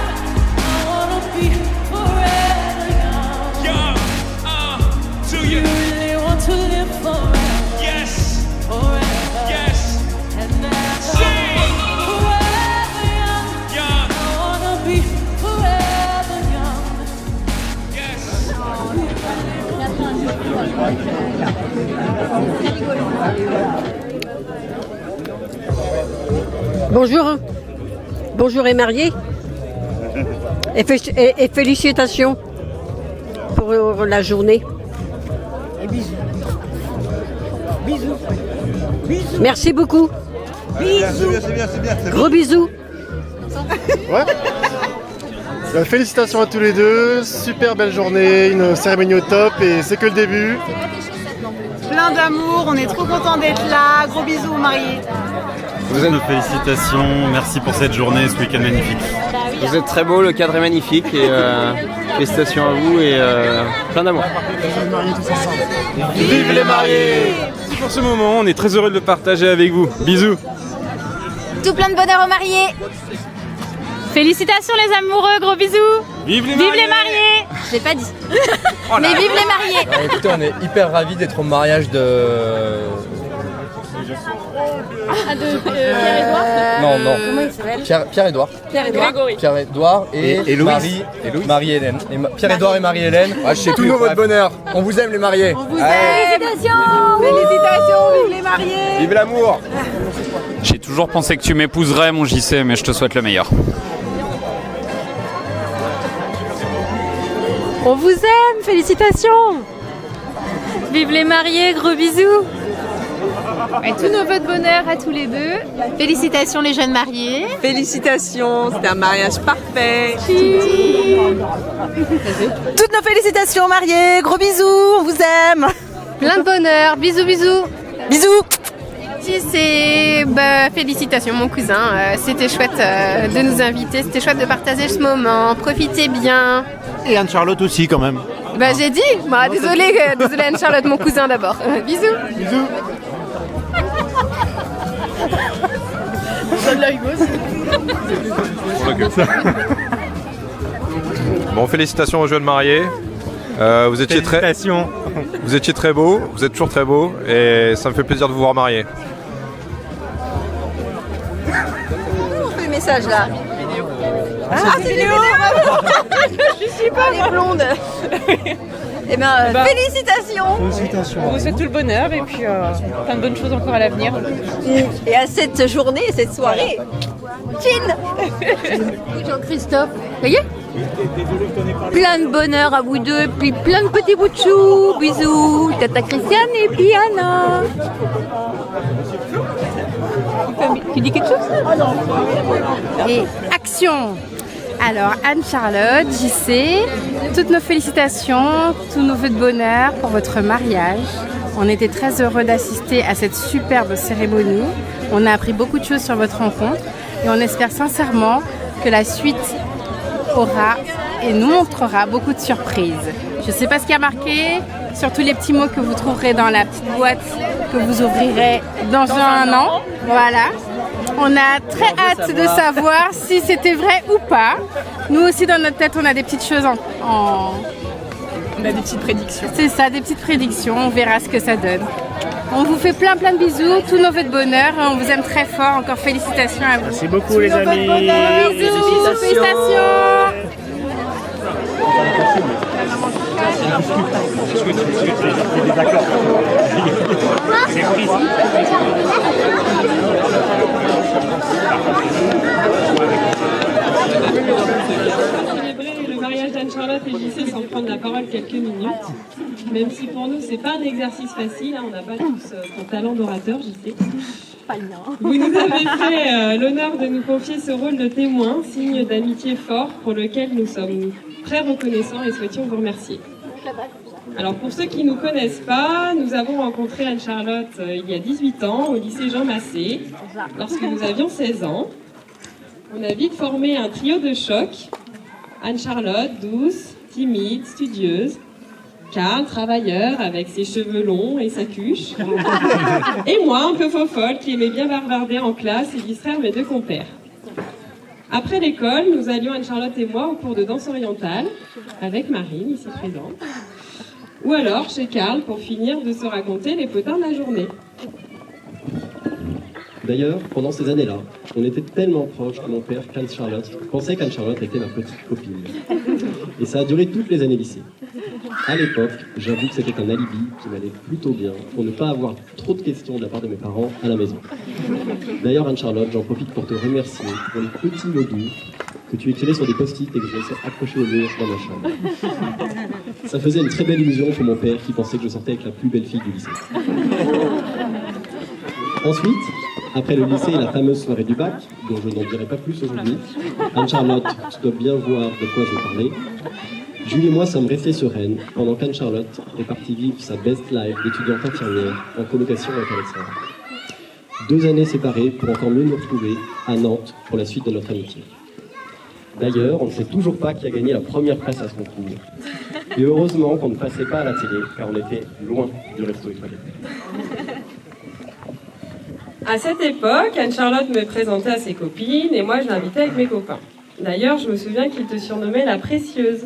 I wanna be forever young. Young, do you really want to live forever? Yes. Forever. Yes. And never. Sing! Forever young, I wanna be forever young. Yes. Bonjour, bonjour et mariés, et félicitations pour la journée. Et bisous. Bisous. Bisous. Merci beaucoup. Bisous. C'est bien. Gros bisous. Ouais. Félicitations à tous les deux, super belle journée, une cérémonie au top et c'est que le début. Plein d'amour, on est trop contents d'être là, gros bisous aux mariés. Vous êtes nos félicitations, merci pour cette journée, ce week-end magnifique. Vous êtes très beau, le cadre est magnifique et félicitations à vous et plein d'amour. Vive les mariés! Merci pour ce moment, on est très heureux de le partager avec vous. Bisous! Tout plein de bonheur aux mariés. Félicitations les amoureux, gros bisous. Vive les mariés. Je l'ai pas dit. Mais vive les mariés. Alors, écoutez, on est hyper ravis d'être au mariage de... Pierre-Édouard Non. Comment il s'appelle? Pierre-Édouard. Grégory. Pierre-Édouard et Louise. Marie-Hélène. Pierre-Édouard et Marie-Hélène. Tout votre bonheur. On vous aime les mariés. On vous aime. Félicitations. Félicitations, vive les mariés. Vive l'amour! J'ai toujours pensé que tu m'épouserais, mon JC, mais je te souhaite le meilleur. On vous aime, félicitations. Vive les mariés, gros bisous. Et tous nos vœux de bonheur à tous les deux. Félicitations les jeunes mariés. Félicitations, c'était un mariage parfait. Toutes nos félicitations mariés, gros bisous, on vous aime. Plein de bonheur, bisous bisous. Bisous. C'est félicitations mon cousin, c'était chouette de nous inviter, c'était chouette de partager ce moment, profitez bien. Et Anne-Charlotte aussi quand même. J'ai dit, désolée Anne-Charlotte, mon cousin d'abord. Bisous. Bisous. Ça de la rigose. Bon, félicitations aux jeunes mariés. Vous étiez très beaux, vous êtes toujours très beaux et ça me fait plaisir de vous voir mariés. On fait le message là. Ah, c'est vidéo. Je suis pas les blondes. Eh bien, félicitations. On vous souhaite tout le bonheur et puis plein de bonnes choses encore à l'avenir. Et à cette journée, cette soirée, chill. Jean-Christophe, voyez, plein de bonheur à vous deux, puis plein de petits bouts de chou. Bisous, Tata Christiane et puis Anna. Tu dis quelque chose? Et action! Alors, Anne-Charlotte, JC, toutes nos félicitations, tous nos vœux de bonheur pour votre mariage. On était très heureux d'assister à cette superbe cérémonie. On a appris beaucoup de choses sur votre rencontre et on espère sincèrement que la suite aura et nous montrera beaucoup de surprises. Je ne sais pas ce qui a marqué, surtout les petits mots que vous trouverez dans la petite boîte que vous ouvrirez dans un an. Voilà. On a très hâte de savoir si c'était vrai ou pas. Nous aussi, dans notre tête, on a des petites choses On a des petites prédictions. C'est ça, des petites prédictions. On verra ce que ça donne. On vous fait plein de bisous, tous nos vœux de bonheur. On vous aime très fort. Encore félicitations à vous. Merci beaucoup les amis. Bisous, félicitations. Célébrer le mariage d'Anne-Charlotte et JC sans prendre la parole quelques minutes, même si pour nous c'est pas un exercice facile, hein, on n'a pas tous ton talent d'orateur, JC. Vous nous avez fait l'honneur de nous confier ce rôle de témoin, signe d'amitié fort pour lequel nous sommes très reconnaissants et souhaitions vous remercier. Alors pour ceux qui ne nous connaissent pas, nous avons rencontré Anne-Charlotte il y a 18 ans au lycée Jean Massé, lorsque nous avions 16 ans. On a vite formé un trio de choc. Anne-Charlotte, douce, timide, studieuse. Karl, travailleur, avec ses cheveux longs et sa cuche. Et moi, un peu fofolle, qui aimait bien bavarder en classe et distraire mes deux compères. Après l'école, nous allions, Anne-Charlotte et moi, au cours de danse orientale, avec Marine, ici présente. Ou alors chez Karl, pour finir de se raconter les potins de la journée. D'ailleurs, pendant ces années-là, on était tellement proches que mon père, qu'Anne-Charlotte, pensait qu'Anne-Charlotte était ma petite copine. Et ça a duré toutes les années lycée. À l'époque, j'avoue que c'était un alibi qui m'allait plutôt bien pour ne pas avoir trop de questions de la part de mes parents à la maison. D'ailleurs, Anne-Charlotte, j'en profite pour te remercier pour les petits mots doux que tu écrivais sur des post-it et que je laissais accrocher au mur dans ma chambre. Ça faisait une très belle illusion pour mon père qui pensait que je sortais avec la plus belle fille du lycée. Ensuite, après le lycée et la fameuse soirée du bac, dont je n'en dirai pas plus aujourd'hui, Anne-Charlotte, tu dois bien voir de quoi je parlais. Jules et moi sommes restés sereines pendant qu'Anne-Charlotte est partie vivre sa best life d'étudiante infirmière en colocation avec Alexandre. 2 années séparées pour encore mieux nous retrouver à Nantes pour la suite de notre amitié. D'ailleurs, on ne sait toujours pas qui a gagné la première place à ce concours. Et heureusement qu'on ne passait pas à la télé, car on était loin du resto étoilé. À cette époque, Anne-Charlotte me présentait à ses copines et moi je l'invitais avec mes copains. D'ailleurs, je me souviens qu'il te surnommait la précieuse.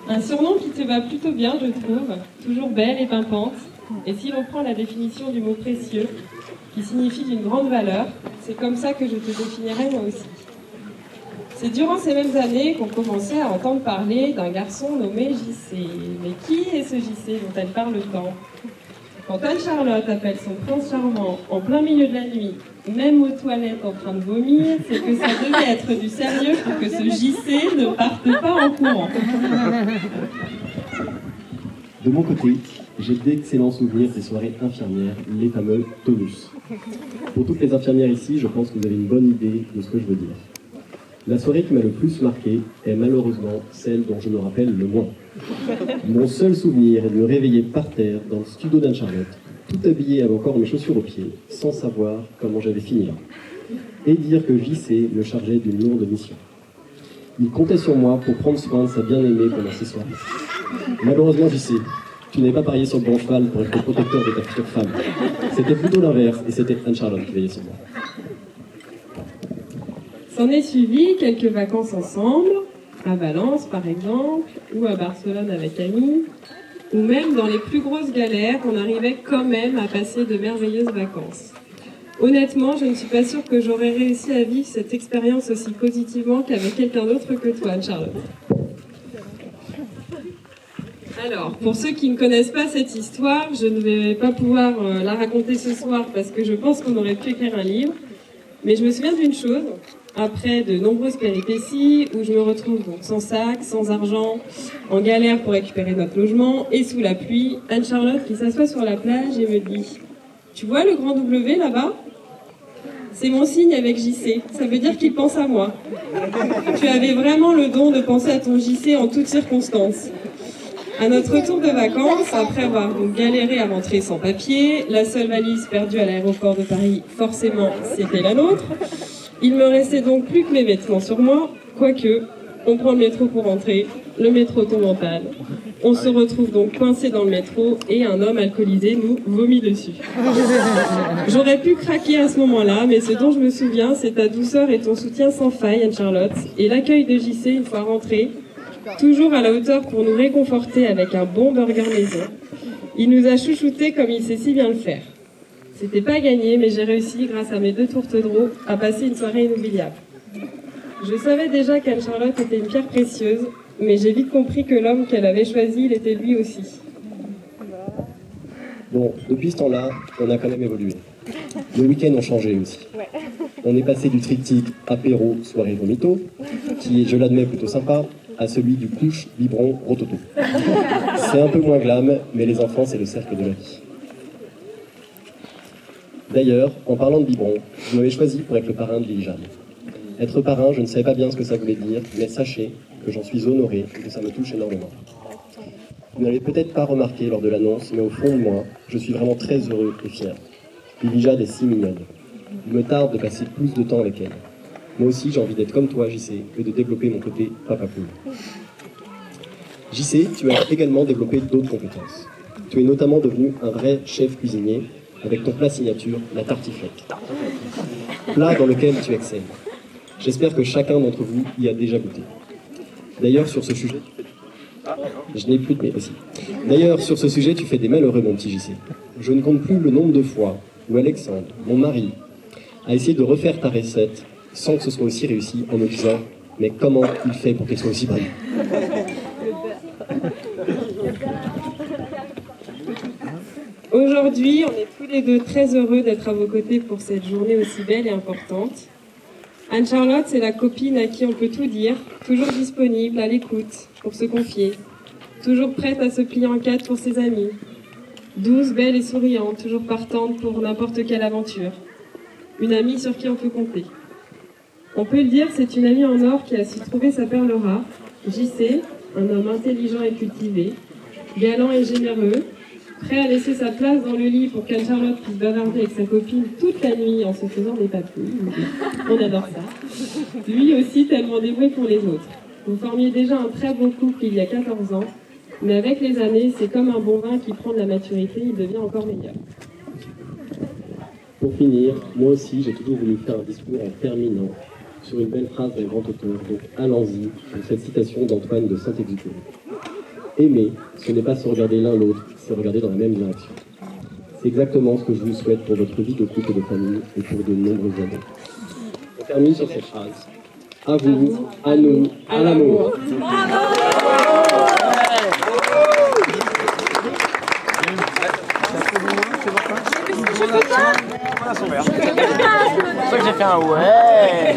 Un surnom qui te va plutôt bien, je trouve. Toujours belle et pimpante. Et si l'on prend la définition du mot précieux, qui signifie d'une grande valeur, c'est comme ça que je te définirais moi aussi. C'est durant ces mêmes années qu'on commençait à entendre parler d'un garçon nommé JC. Mais qui est ce JC dont elle parle tant ? Quand Anne-Charlotte appelle son prince charmant en plein milieu de la nuit, même aux toilettes en train de vomir, c'est que ça devait être du sérieux pour que ce JC ne parte pas en courant. De mon côté, j'ai d'excellents souvenirs des soirées infirmières, les fameux tonus. Pour toutes les infirmières ici, je pense que vous avez une bonne idée de ce que je veux dire. La soirée qui m'a le plus marqué est malheureusement celle dont je me rappelle le moins. Mon seul souvenir est de me réveiller par terre dans le studio d'Anne-Charlotte, tout habillé avec encore mes chaussures aux pieds, sans savoir comment j'avais fini là. Et dire que JC le chargeait d'une lourde mission. Il comptait sur moi pour prendre soin de sa bien-aimée pendant ces soirées. Malheureusement, JC, tu n'avais pas parié sur le bon cheval pour être le protecteur de ta future femme. C'était plutôt l'inverse, et c'était Anne-Charlotte qui veillait sur moi. S'en est suivi quelques vacances ensemble, à Valence par exemple, ou à Barcelone avec Camille, ou même dans les plus grosses galères, on arrivait quand même à passer de merveilleuses vacances. Honnêtement, je ne suis pas sûre que j'aurais réussi à vivre cette expérience aussi positivement qu'avec quelqu'un d'autre que toi, Anne-Charlotte. Alors, pour ceux qui ne connaissent pas cette histoire, je ne vais pas pouvoir la raconter ce soir parce que je pense qu'on aurait pu écrire un livre. Mais je me souviens d'une chose, après de nombreuses péripéties, où je me retrouve donc sans sac, sans argent, en galère pour récupérer notre logement, et sous la pluie, Anne-Charlotte qui s'assoit sur la plage et me dit « Tu vois le grand W là-bas ? C'est mon signe avec JC, ça veut dire qu'il pense à moi. Tu avais vraiment le don de penser à ton JC en toutes circonstances. » À notre retour de vacances, après avoir donc galéré à rentrer sans papier, la seule valise perdue à l'aéroport de Paris, forcément, c'était la nôtre. Il me restait donc plus que mes vêtements sur moi, quoique, on prend le métro pour rentrer, le métro tombe en panne. On se retrouve donc coincé dans le métro et un homme alcoolisé nous vomit dessus. J'aurais pu craquer à ce moment-là, mais ce dont je me souviens, c'est ta douceur et ton soutien sans faille, Anne-Charlotte, et l'accueil de JC une fois rentré, toujours à la hauteur pour nous réconforter avec un bon burger maison. Il nous a chouchoutés comme il sait si bien le faire. C'était pas gagné, mais j'ai réussi, grâce à mes 2 tourtereaux, à passer une soirée inoubliable. Je savais déjà qu'Anne-Charlotte était une pierre précieuse, mais j'ai vite compris que l'homme qu'elle avait choisi, il était lui aussi. Bon, depuis ce temps-là, on a quand même évolué. Les week-ends ont changé aussi. On est passé du triptyque apéro, soirée, vomito, qui est, je l'admets, plutôt sympa, à celui du couche, biberon, rototo. C'est un peu moins glam, mais les enfants, c'est le cercle de la vie. D'ailleurs, en parlant de biberon, je m'avais choisi pour être le parrain de Lily Jeanne. Être parrain, je ne savais pas bien ce que ça voulait dire, mais sachez que j'en suis honoré et que ça me touche énormément. Vous n'avez peut-être pas remarqué lors de l'annonce, mais au fond de moi, je suis vraiment très heureux et fier. Lily Jeanne est si mignonne. Il me tarde de passer plus de temps avec elle. Moi aussi, j'ai envie d'être comme toi, JC, et de développer mon côté papa poule. JC, tu as également développé d'autres compétences. Tu es notamment devenu un vrai chef cuisinier avec ton plat signature, la tartiflette. Plat dans lequel tu excelles. J'espère que chacun d'entre vous y a déjà goûté. D'ailleurs, sur ce sujet, je n'ai plus de mais aussi. D'ailleurs, sur ce sujet, tu fais des malheureux, mon petit JC. Je ne compte plus le nombre de fois où Alexandre, mon mari, a essayé de refaire ta recette sans que ce soit aussi réussi en me disant « Mais comment il fait pour qu'elle soit aussi bonne ?» Aujourd'hui, on est tous les deux très heureux d'être à vos côtés pour cette journée aussi belle et importante. Anne-Charlotte, c'est la copine à qui on peut tout dire, toujours disponible, à l'écoute, pour se confier, toujours prête à se plier en quatre pour ses amis, douce, belle et souriante, toujours partante pour n'importe quelle aventure. Une amie sur qui on peut compter. On peut le dire, c'est une amie en or qui a su trouver sa perle rare. JC, un homme intelligent et cultivé, galant et généreux, prêt à laisser sa place dans le lit pour qu'Anne-Charlotte puisse bavarder avec sa copine toute la nuit en se faisant des papilles. On adore ça. Lui aussi tellement dévoué pour les autres. Vous formiez déjà un très beau couple il y a 14 ans, mais avec les années, c'est comme un bon vin qui prend de la maturité, il devient encore meilleur. Pour finir, moi aussi, j'ai toujours voulu faire un discours en terminant sur une belle phrase d'un grand auteur, donc allons-y, sur cette citation d'Antoine de Saint-Exupéry. Aimer, ce n'est pas se regarder l'un l'autre, c'est regarder dans la même direction. C'est exactement ce que je vous souhaite pour votre vie de couple et de famille et pour de nombreuses années. On termine sur cette phrase. À vous, à nous, à l'amour. C'est ça que j'ai fait un ouais.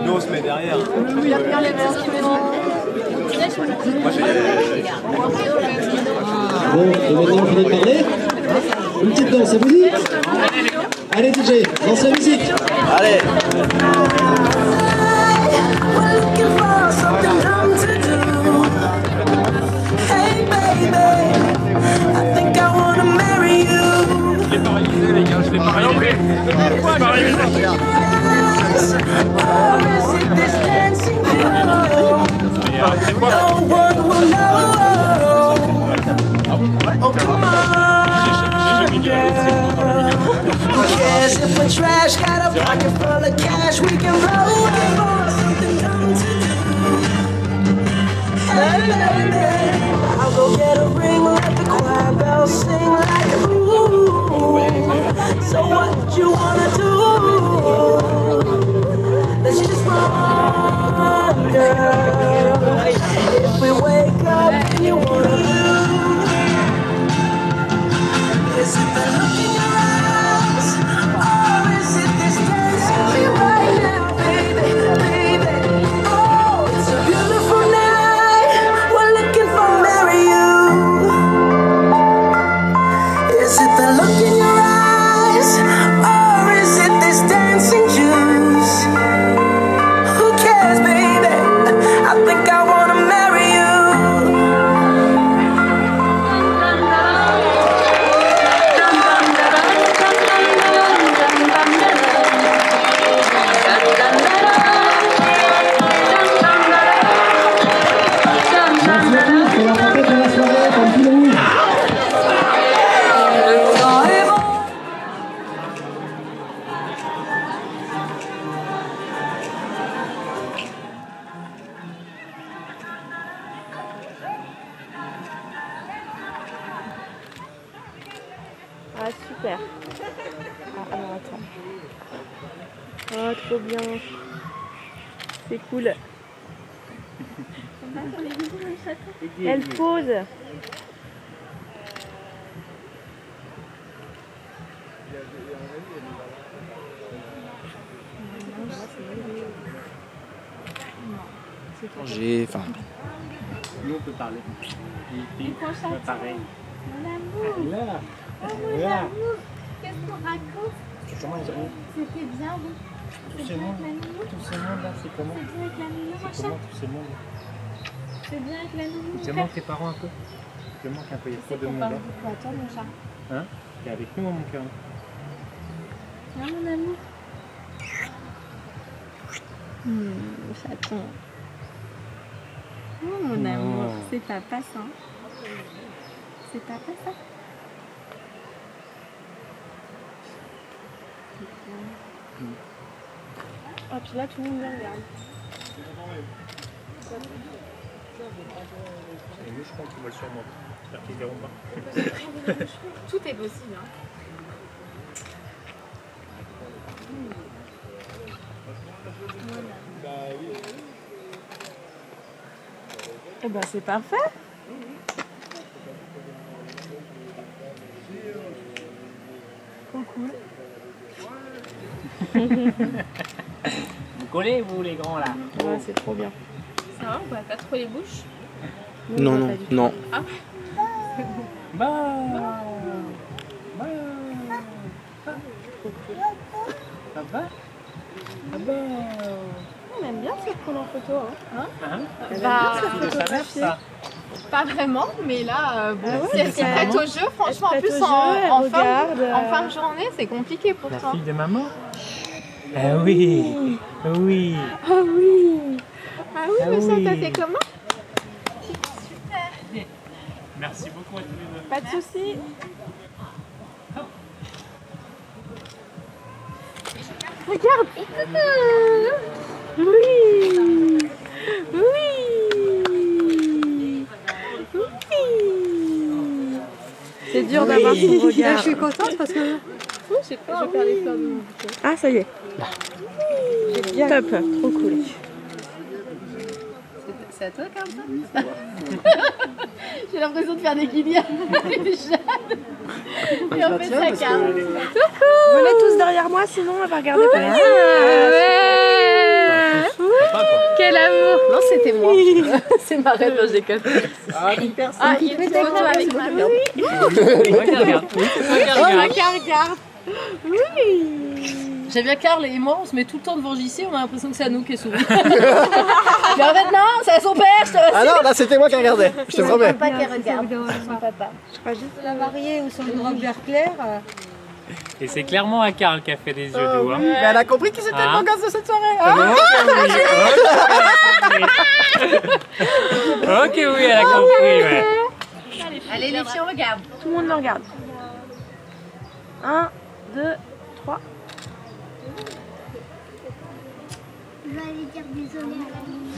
Nous on se met derrière. Bon, et maintenant on finit de parler. Une petite danse, ça vous dit? Allez DJ, danse la musique. Allez. Je l'ai paralysé les gars, je l'ai paralysé. If we're trash, got a pocket full of cash, we can blow it for something dumb to do. Hey baby, I'll go get a ring, let the choir bells sing like ooh. So what you wanna do? super. Ah, alors attends. Oh, trop bien. C'est cool. Elle pose. Enfin. Nous, on peut parler. Pareil. Mon amour. Là. Oh mon Là. amour. Qu'est-ce qu'on raconte? Comment ils ont... C'était bien, oui. Tous ces mondes, là, c'est comment? C'est bien avec la nounou, mon C'est chat. comment tous ces mondes? C'est bien avec la nounou, Il mon te chat. manque tes parents un peu? Il te manque un peu, il y a trop de monde là. Pourquoi toi, mon chat? Hein? T'es avec nous, mon cœur. Viens, mon amour. Chaton. Oh mon amour, c'est papa ça. C'est papa ça. Ah puis là tout le monde me regarde. Je crois qu'on va le surmonter. J'espère qu'ils verront pas. Tout est possible. Hein. Eh ben c'est parfait. Trop cool. Vous collez, vous, les grands, là? Ouais, c'est trop bien. Ça va, on voit pas trop les bouches? Non, non, non. Ah. Bah. Ça va? On aime bien se prendre en photo. Hein. Bah, de sa mère, ça. pas vraiment, mais là, bon, Ah ouais, si elle s'y prête au jeu, franchement, en Elle se plus, prête au jeu, elle en regarde, fin de journée, c'est compliqué pour La toi. fille de maman? Ah oui, oui. Ah oui. Ah oui, mais ça, t'as fait comment? Super. Merci beaucoup à tous les deux. Pas de soucis. Regarde. Oui. Oui. Oui. C'est dur d'avoir son regard. Je suis contente parce que Oui, je vais faire les fleurs de mon bouquet. Ah, ça y est. bien. Top, trop cool. C'est à toi, Carlton? J'ai l'impression de faire des guillemets avec les jeunes. Et en fait, ça calme. Venez tous derrière moi, sinon on va regarder pas. Quel amour! Non, c'était moi. C'est ma rêve, je déconne. Ah, il y a une photo avec ma mère. Regarde. Oui. J'aime bien Carl et moi, on se met tout le temps devant JC, on a l'impression que c'est à nous qui est souris. Mais en fait, non, c'est à son père, je te rassure. Ah non, là c'était moi qui regardais, je te promets. C'est pas qui regarde, c'est son papa. Je crois juste la mariée ou sur une robe vert clair. Et c'est clairement à Carl qui a fait des yeux doux. Hein. Mais elle a compris que c'était le beau gosse de cette soirée. Ok, oui, elle a compris, ouais. Allez, les filles, on regarde. Tout le monde le regarde. 1, 2, 3. Je vais aller dire désolé à la nuit.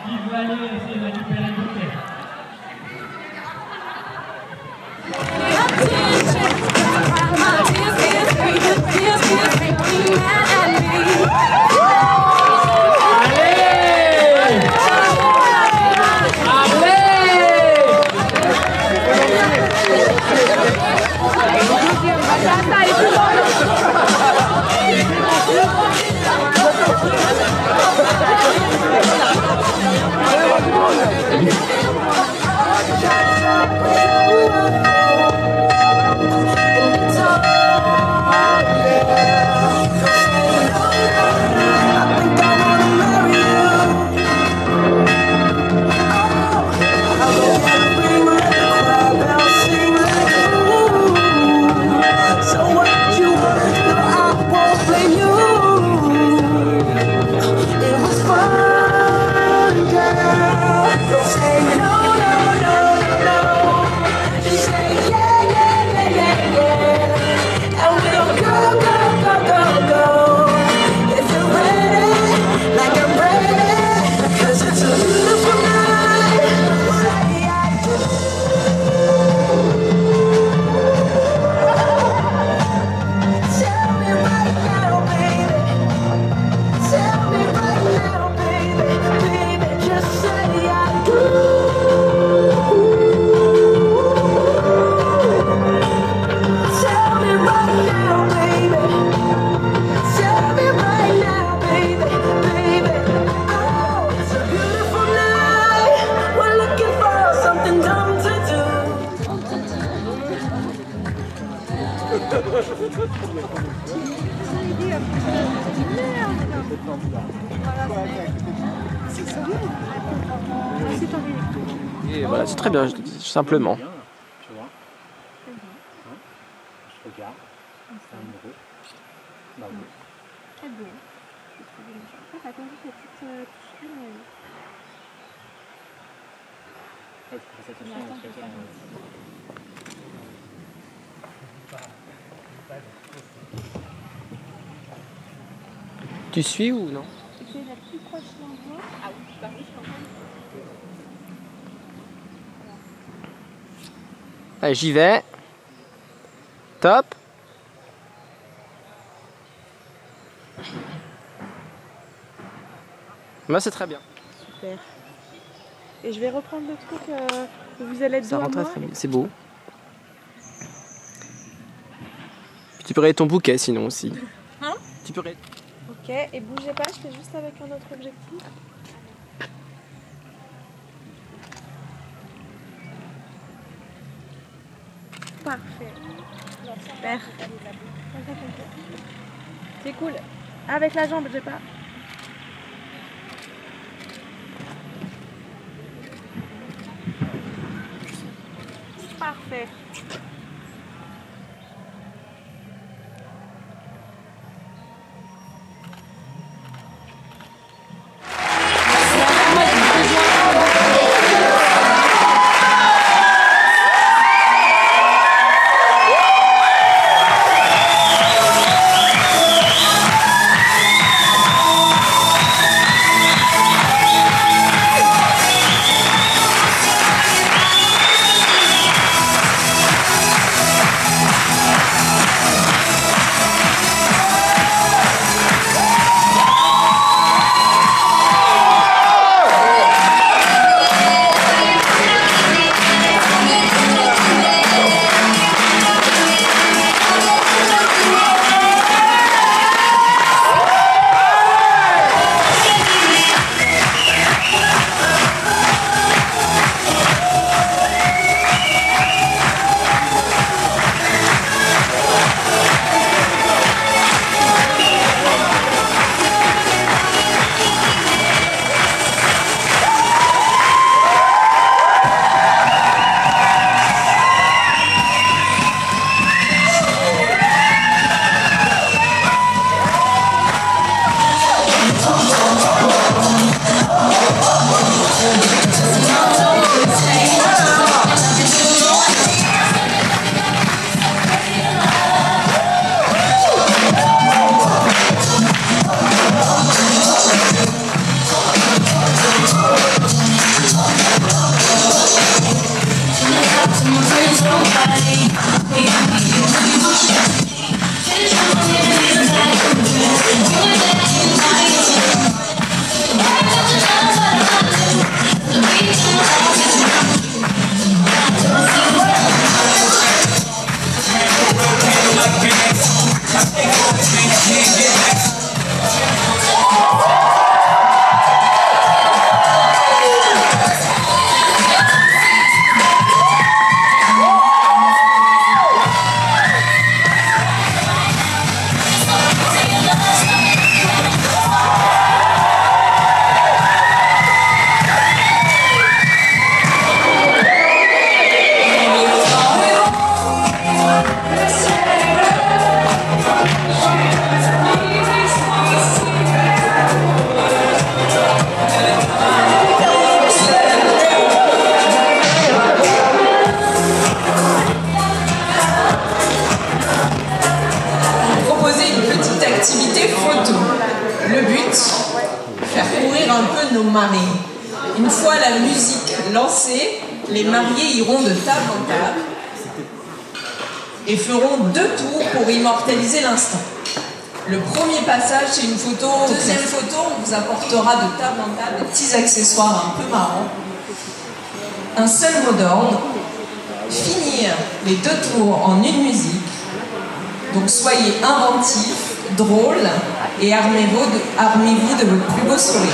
Vive l'année, essayez de récupérer Et voilà, c'est très bien, je le dis, simplement. Tu vois. Je regarde. C'est amoureux. Bravo. Très beau. Ah, t'as attendu cette petite touche. Tu suis ou non? C'est la plus proche l'endroit. Ah oui, je parie, je Allez, j'y vais. Top. Moi, c'est très bien. Super. Et je vais reprendre le truc où vous allez être Ça dos à rentre moi. très bien. C'est beau. Puis tu peux regarder ton bouquet sinon aussi. Hein? Tu peux regarder. Ok, et bougez pas, je fais juste avec un autre objectif. Parfait. Super. C'est cool. Avec la jambe, j'ai pas. Parfait. Une fois la musique lancée, les mariés iront de table en table et feront 2 tours pour immortaliser l'instant. Le premier passage, c'est une photo. Deuxième photo, on vous apportera de table en table des petits accessoires un peu marrants. Un seul mot d'ordre, finir les 2 tours en une musique. Donc soyez inventifs, drôles et armez-vous de votre plus beau sourire.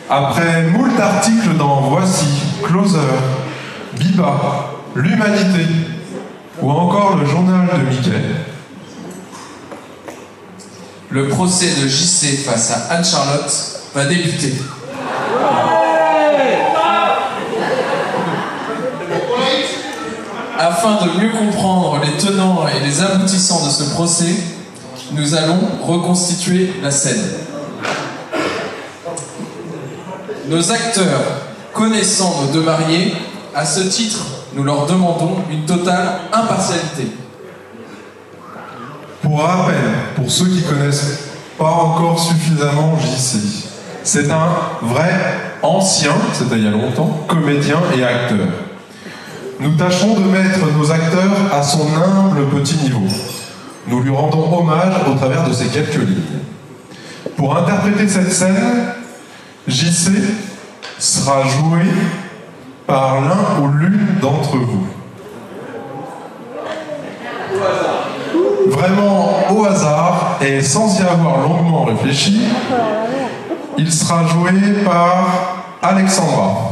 Après moult articles dans Voici, Closer, Biba, L'Humanité ou encore le journal de Mickey, le procès de JC face à Anne-Charlotte va débuter. Afin de mieux comprendre les tenants et les aboutissants de ce procès, nous allons reconstituer la scène. Nos acteurs, connaissant nos deux mariés, à ce titre, nous leur demandons une totale impartialité. Pour rappel, pour ceux qui connaissent pas encore suffisamment JC, c'est un vrai ancien, c'était il y a longtemps, comédien et acteur. Nous tâcherons de mettre nos acteurs à son humble petit niveau. Nous lui rendons hommage au travers de ces quelques lignes. Pour interpréter cette scène, JC sera joué par l'un ou l'une d'entre vous. Vraiment au hasard et sans y avoir longuement réfléchi, il sera joué par Alexandra.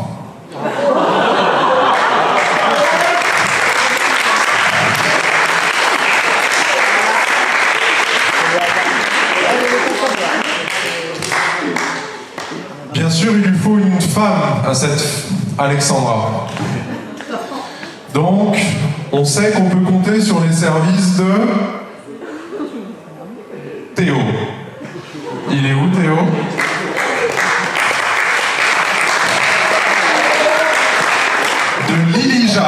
Bien sûr, il lui faut une femme à cette Alexandra. Donc, on sait qu'on peut compter sur les services de Théo. Il est où, Théo? De Lily Jade.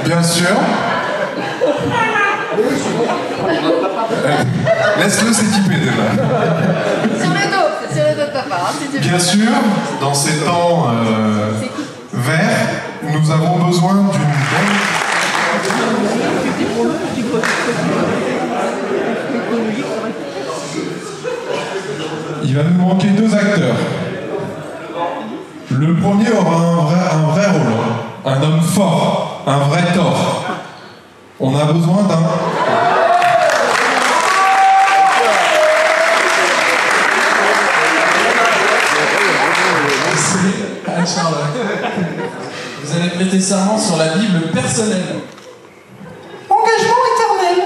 Bien sûr. Laisse-le s'équiper déjà. Sur le dos de papa. Hein, si tu veux. Bien sûr, dans ces temps verts, nous avons besoin d'une bonne... Il va nous manquer 2 acteurs. Le premier aura un vrai rôle, un homme fort, un vrai Thor. On a besoin d'un... Vous allez prêter serment sur la Bible personnelle. Engagement éternel.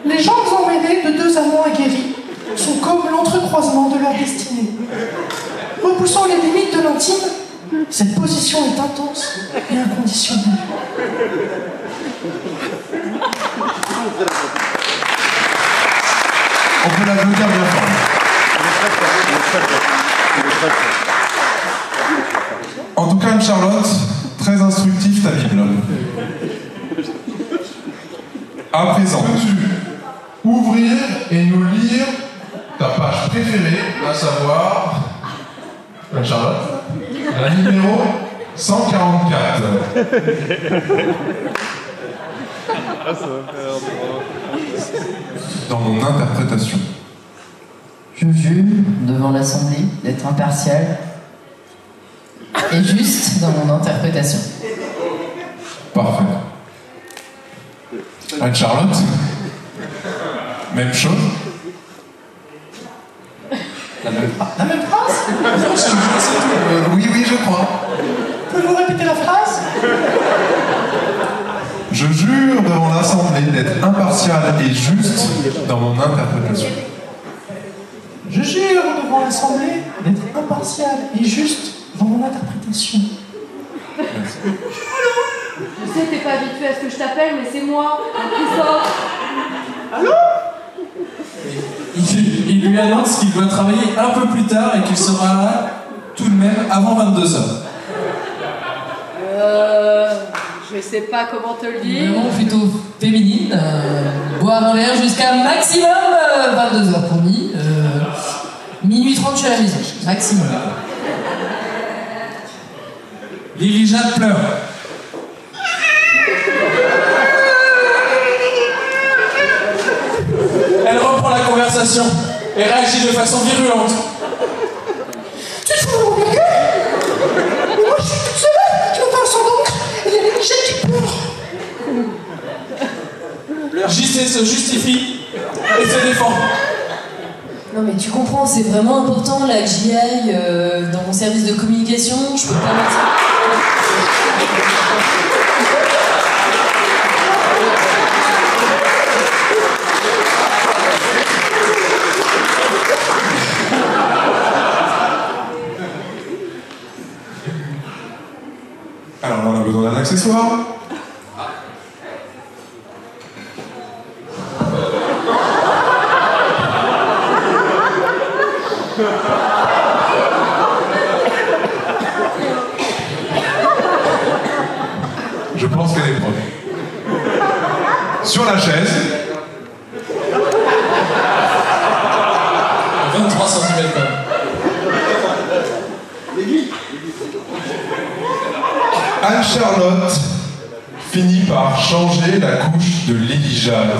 Les jambes emmêlées de 2 amants aguerris sont comme l'entrecroisement de leur destinée. Repoussant les limites de l'intime, cette position est intense et inconditionnelle. On peut l'applaudir bien fort. En tout cas, Anne-Charlotte, très instructif ta Bible. À présent, peux-tu ouvrir et nous lire ta page préférée, à savoir, Anne-Charlotte, la numéro 144. Dans mon interprétation. Je jure devant l'Assemblée d'être impartial et juste dans mon interprétation. Parfait. Anne-Charlotte, même chose. La même phrase? Oui, je crois. Pouvez-vous répéter la phrase? Je jure devant l'Assemblée d'être impartial et juste dans mon interprétation. Je jure devant l'Assemblée d'être impartial et juste dans mon interprétation. Je sais, t'es pas habitué à ce que je t'appelle, mais c'est moi, Christophe. Allô? Il lui annonce qu'il doit travailler un peu plus tard et qu'il sera là tout de même avant 22h. Je sais pas comment te le dire. Non, plutôt féminine. Boire un verre jusqu'à maximum 22h promis. Minuit 30, je suis à la maison. Maximum. Lily Jade pleure. Elle reprend la conversation et réagit de façon virulente. Tu te fous de mon gueule? Mais moi je suis se justifie et se défend. Non mais tu comprends, c'est vraiment important là que j'y aille dans mon service de communication, je peux pas mentir. Alors on a besoin d'un accessoire. Je pense qu'elle est propre. Sur la chaise. 23 cm quand même. Anne-Charlotte finit par changer la couche de Lily Jade.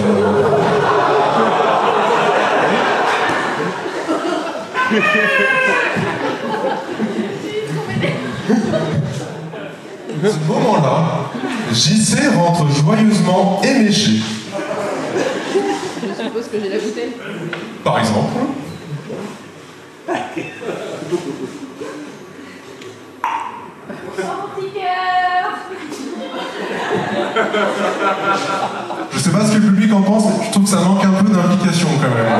À ce moment-là, JC rentre joyeusement éméché. Je suppose que j'ai la bouteille. Par exemple. Je sais pas ce que le public en pense, mais je trouve que ça manque un peu d'implication quand même.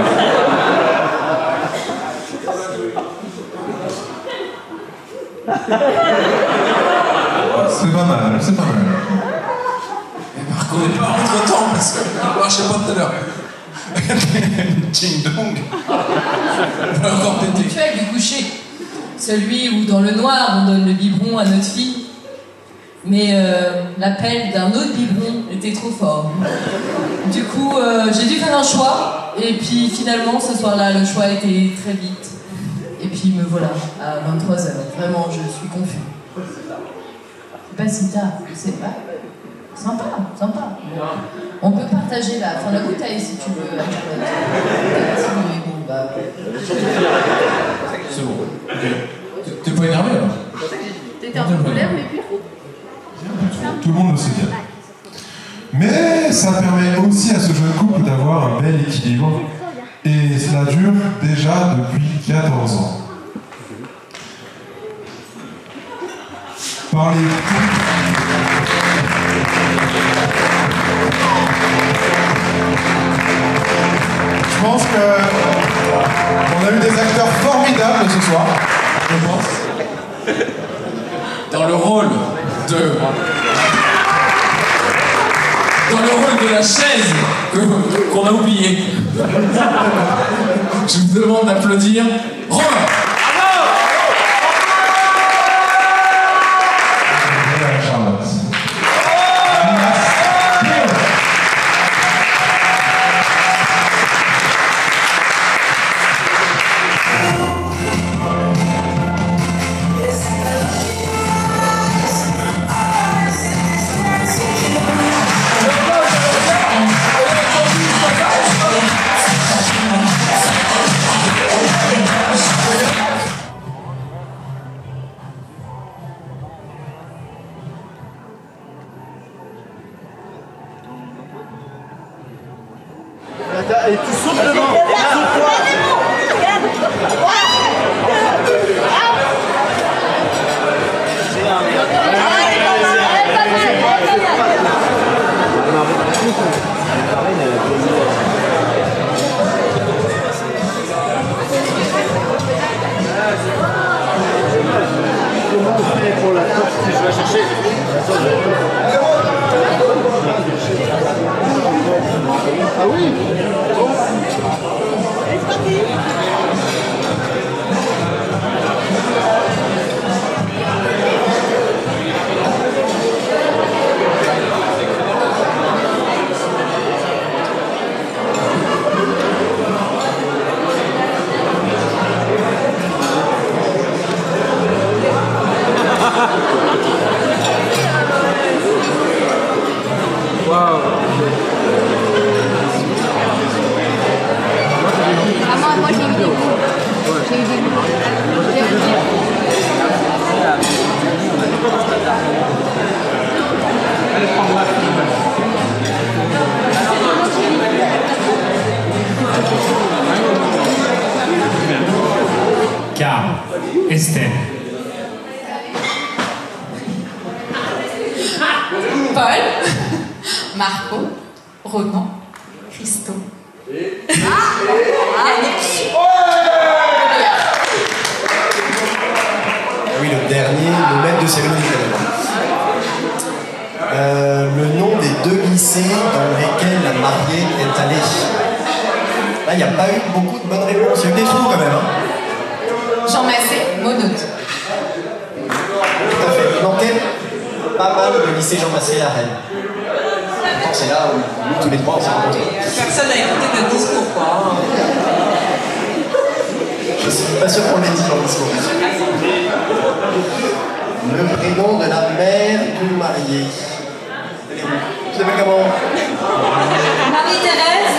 C'est pas mal, c'est pas mal. Mais Marco n'est pas entre temps parce que ça marchait pas tout à l'heure. Ding dong. On va encore péter. Rituel du coucher. Celui où dans le noir on donne le biberon à notre fille. Mais l'appel d'un autre biberon était trop fort. Du coup, j'ai dû faire un choix. Et puis finalement, ce soir-là, le choix était très vite. Et puis me voilà, à 23h. Vraiment, je suis confus. C'est pas si tard, c'est pas... Sympa, sympa. On peut partager la bouteille si tu veux. Bon, bah... C'est bon. T'es pas énervé là? T'étais un peu en colère, mais plus trop. Tout le monde le sait bien. Mais ça permet aussi à ce jeune couple d'avoir un bel équilibre. Et cela dure déjà depuis 14 ans. Par les... Je pense qu'on a eu des acteurs formidables ce soir, je pense. Dans le rôle de la chaise qu'on a oublié. Je vous demande d'applaudir Romain. Et tu sautes devant. Comment on fait pour la torche si je vais chercher? Ah oui. Waouh. Ah, moi j'ai une vidéo. Marco, Ronan, Christo. Oui, le dernier, le maître de cérémonie le nom des 2 lycées dans lesquels la mariée est allée. Là, il n'y a pas eu beaucoup de bonnes réponses. Il y a eu des trous quand même. Hein. Jean Massé, Monote. Tout à fait. Il manquait pas mal le lycée Jean Massé à Rennes. Pourtant, c'est là où nous, tous les trois, on s'est rencontrés. Personne n'a écouté notre discours, quoi. Je suis pas sûr qu'on l'ait dit dans le discours. Le prénom de la mère du marié. Tu t'appelles comment? Marie-Thérèse.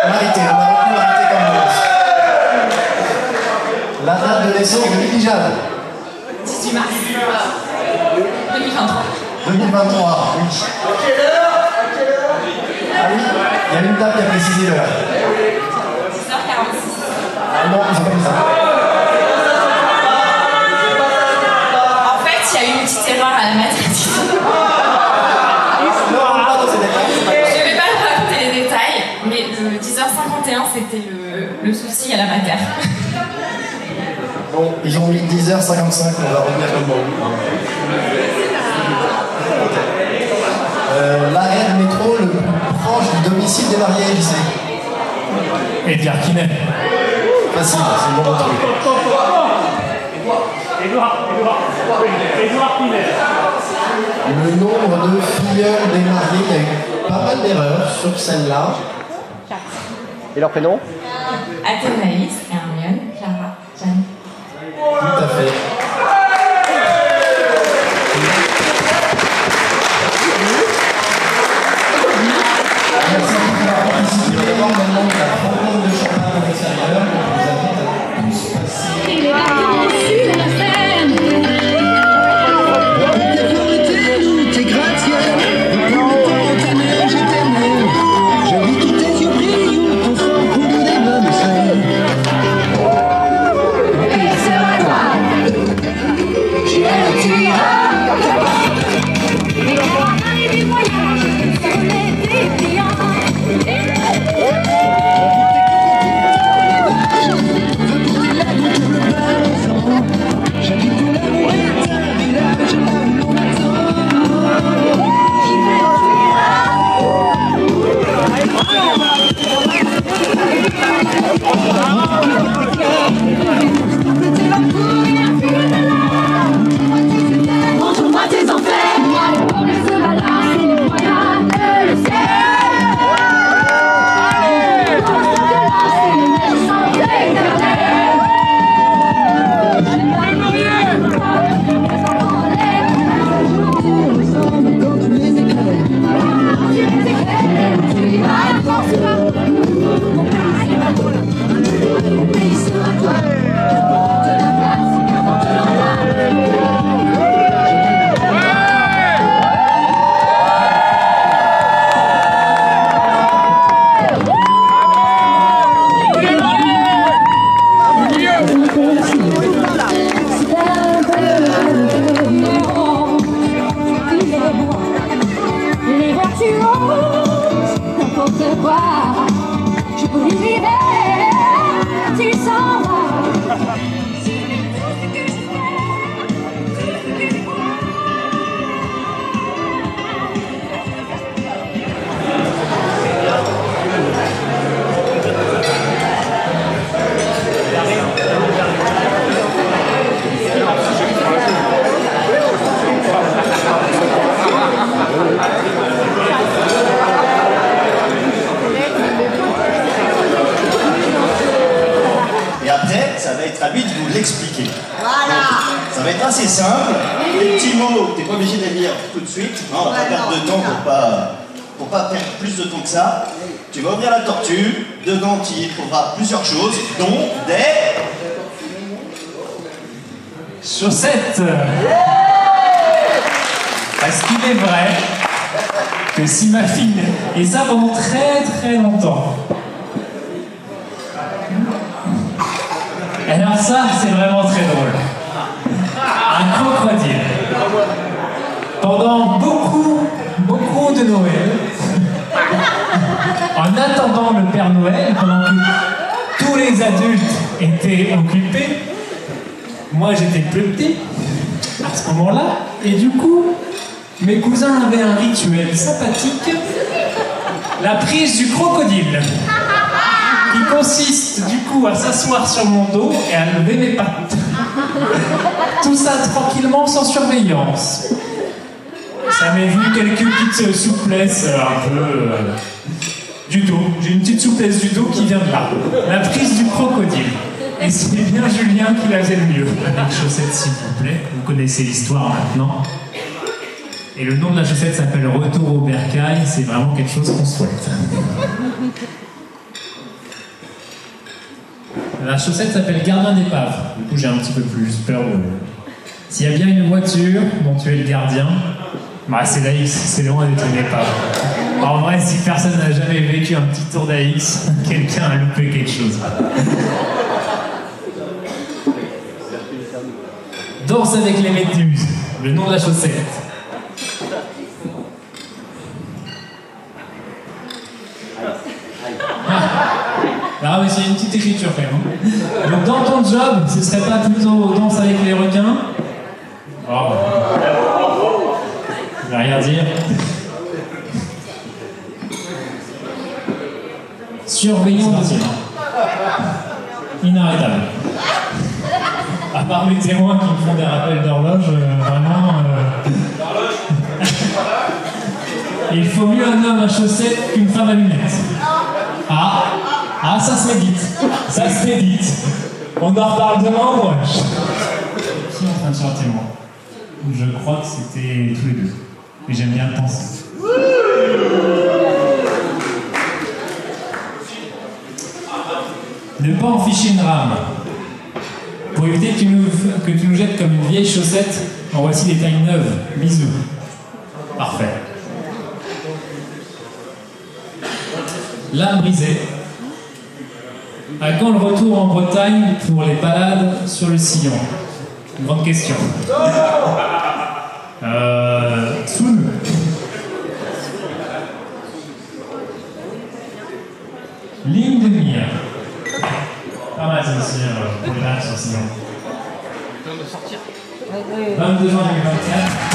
Marie-Thérèse, Marie-Thérèse comme moi. La date de naissance de Lily-Jeanne. 18 mars 2023. 2023, oui. Ah oui, il y a une date qui a précisé l'heure. 10h46. Ah non, ils ont pas mis ça. En fait, il y a eu une petite erreur à la maternité. Je ne vais pas vous raconter les détails, mais le 10h51, c'était le souci à la mater. Bon, ils ont mis 10h55, on va revenir comme bon. L'arrêt de métro le plus proche du domicile des mariés, je sais. Edgar Quinet. Facile, c'est le bon truc. Edouard Quinet. Le nombre de filleuls des mariés, il y a eu pas mal d'erreurs sur celle-là. Et leur prénom? Athénaïs, Hermione, Clara, Jeanne. Tout à fait. Merci beaucoup d'avoir participé. Maintenant, la rencontre de champagne à l'extérieur. Je vous invite à tous passer. T'es gratte-ciel, je t'aimais. J'ai vu tous tes yeux briller, ton sang coule des bonnes scènes. Et c'est à toi, tu es le tueur. Et la fin du voyage, sur les dépliants. J'habite pour l'amour et ta village, là où l'on m'attend. Montre-moi tes enfers, pour les se baladent, c'est le moyen de le ciel. C'est le méchant éternel. Les virtuoses, n'importe quoi. Je peux vivre, tu s'en vas. Et après, ça va être à lui de nous l'expliquer. Voilà. Ça va être assez simple. Les petits mots, t'es pas obligé de les lire tout de suite. Non, on va pas perdre de temps pour pas perdre plus de temps que ça. Tu vas ouvrir la tortue. Dedans, tu y trouveras plusieurs choses, dont des chaussettes. Parce qu'il est vrai que si ma fille, et ça pendant très très longtemps. Alors ça, c'est vraiment très drôle. Un crocodile. Pendant beaucoup de Noël, en attendant le Père Noël, pendant que tous les adultes étaient occupés, moi j'étais plus petit à ce moment-là, et du coup, mes cousins avaient un rituel sympathique, la prise du crocodile, qui consiste du coup à s'asseoir sur mon dos et à lever mes pattes. Tout ça tranquillement, sans surveillance. Ça m'a vu quelques petites souplesses un peu du dos. J'ai une petite souplesse du dos qui vient de là. La prise du crocodile. Et c'est bien Julien qui la faisait le mieux. Avec chaussette, s'il vous plaît. Vous connaissez l'histoire maintenant. Et le nom de la chaussette s'appelle Retour au bercail. C'est vraiment quelque chose qu'on souhaite. La chaussette s'appelle Gardien d'épave. Du coup, j'ai un petit peu plus peur de... S'il y a bien une voiture dont tu es le gardien, bah, c'est l'AX, c'est loin d'être une épave. En vrai, si personne n'a jamais vécu un petit tour d'AX, quelqu'un a loupé quelque chose. Danse avec les méduses, le nom de la chaussette. Ah oui, c'est une petite écriture quand même. Donc dans ton job, ce serait pas plutôt danse avec les requins? Oh. Je vais rien dire. Surveillons deuxième. Inarrêtable. À part les témoins qui me font des rappels d'horloge, vraiment... Il faut mieux un homme à chaussettes qu'une femme à lunettes. Ah, ça se médite. Ça se médite. On en reparle demain ou ouais. Qui est en train de faire témoin? Je crois que c'était tous les deux. Mais j'aime bien le penser. Ne pas en ficher une rame. Pour éviter que tu nous jettes comme une vieille chaussette, en voici des tailles neuves. Bisous. Parfait. L'âme brisée. À quand le retour en Bretagne pour les balades sur le sillon? Une grande question. Soon. Ligne de mire. Pas mal ça aussi pour les balades sur le sillon. 22 juin 2024.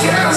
Yeah.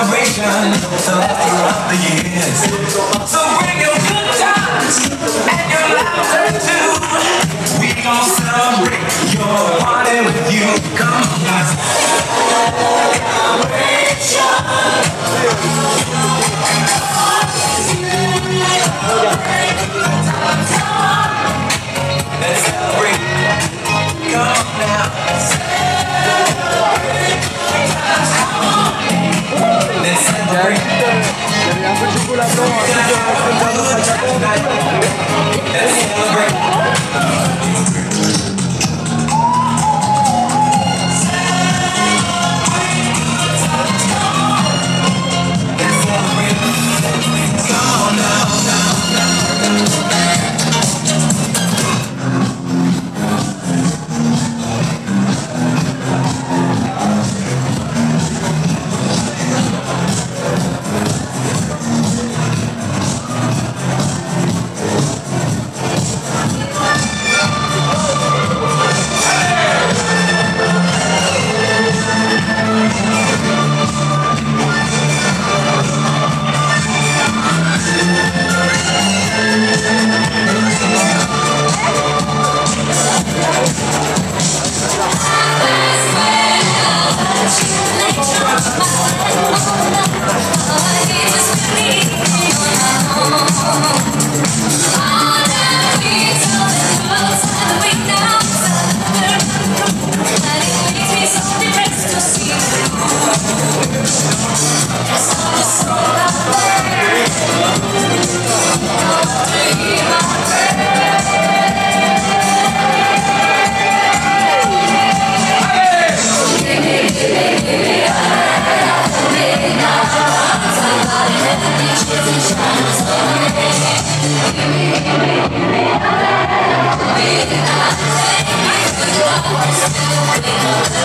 celebration to last throughout the years. So bring your good times and your laughter too. We gon' celebrate your party with you. Come on, guys. Let's celebrate. Come on now. Let's celebrate. Let's celebrate.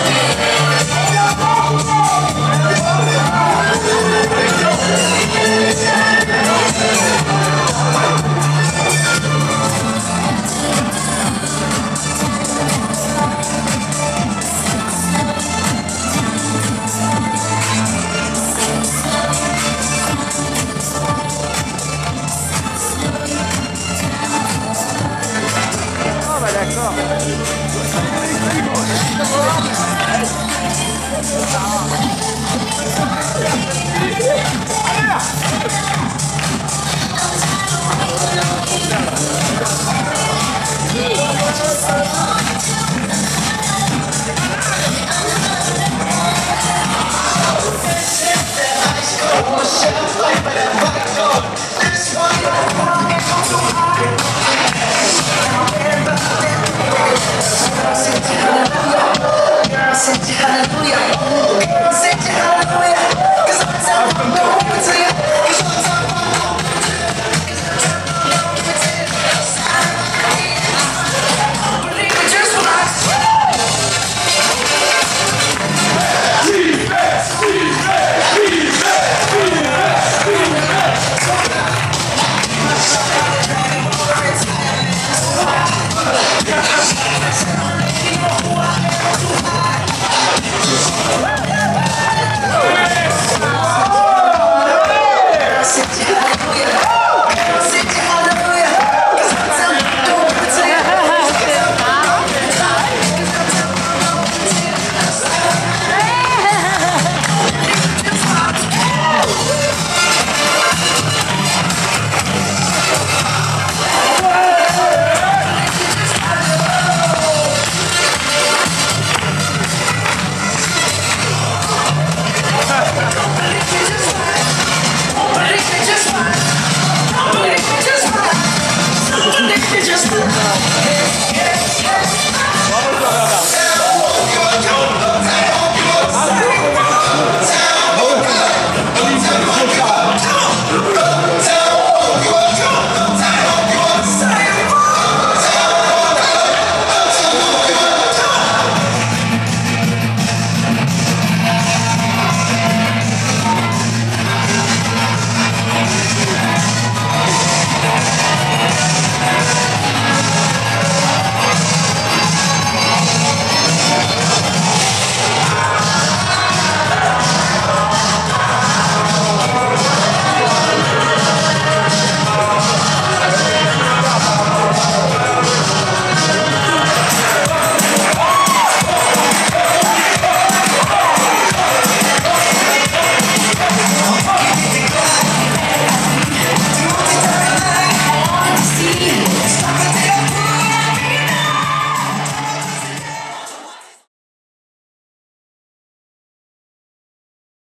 We're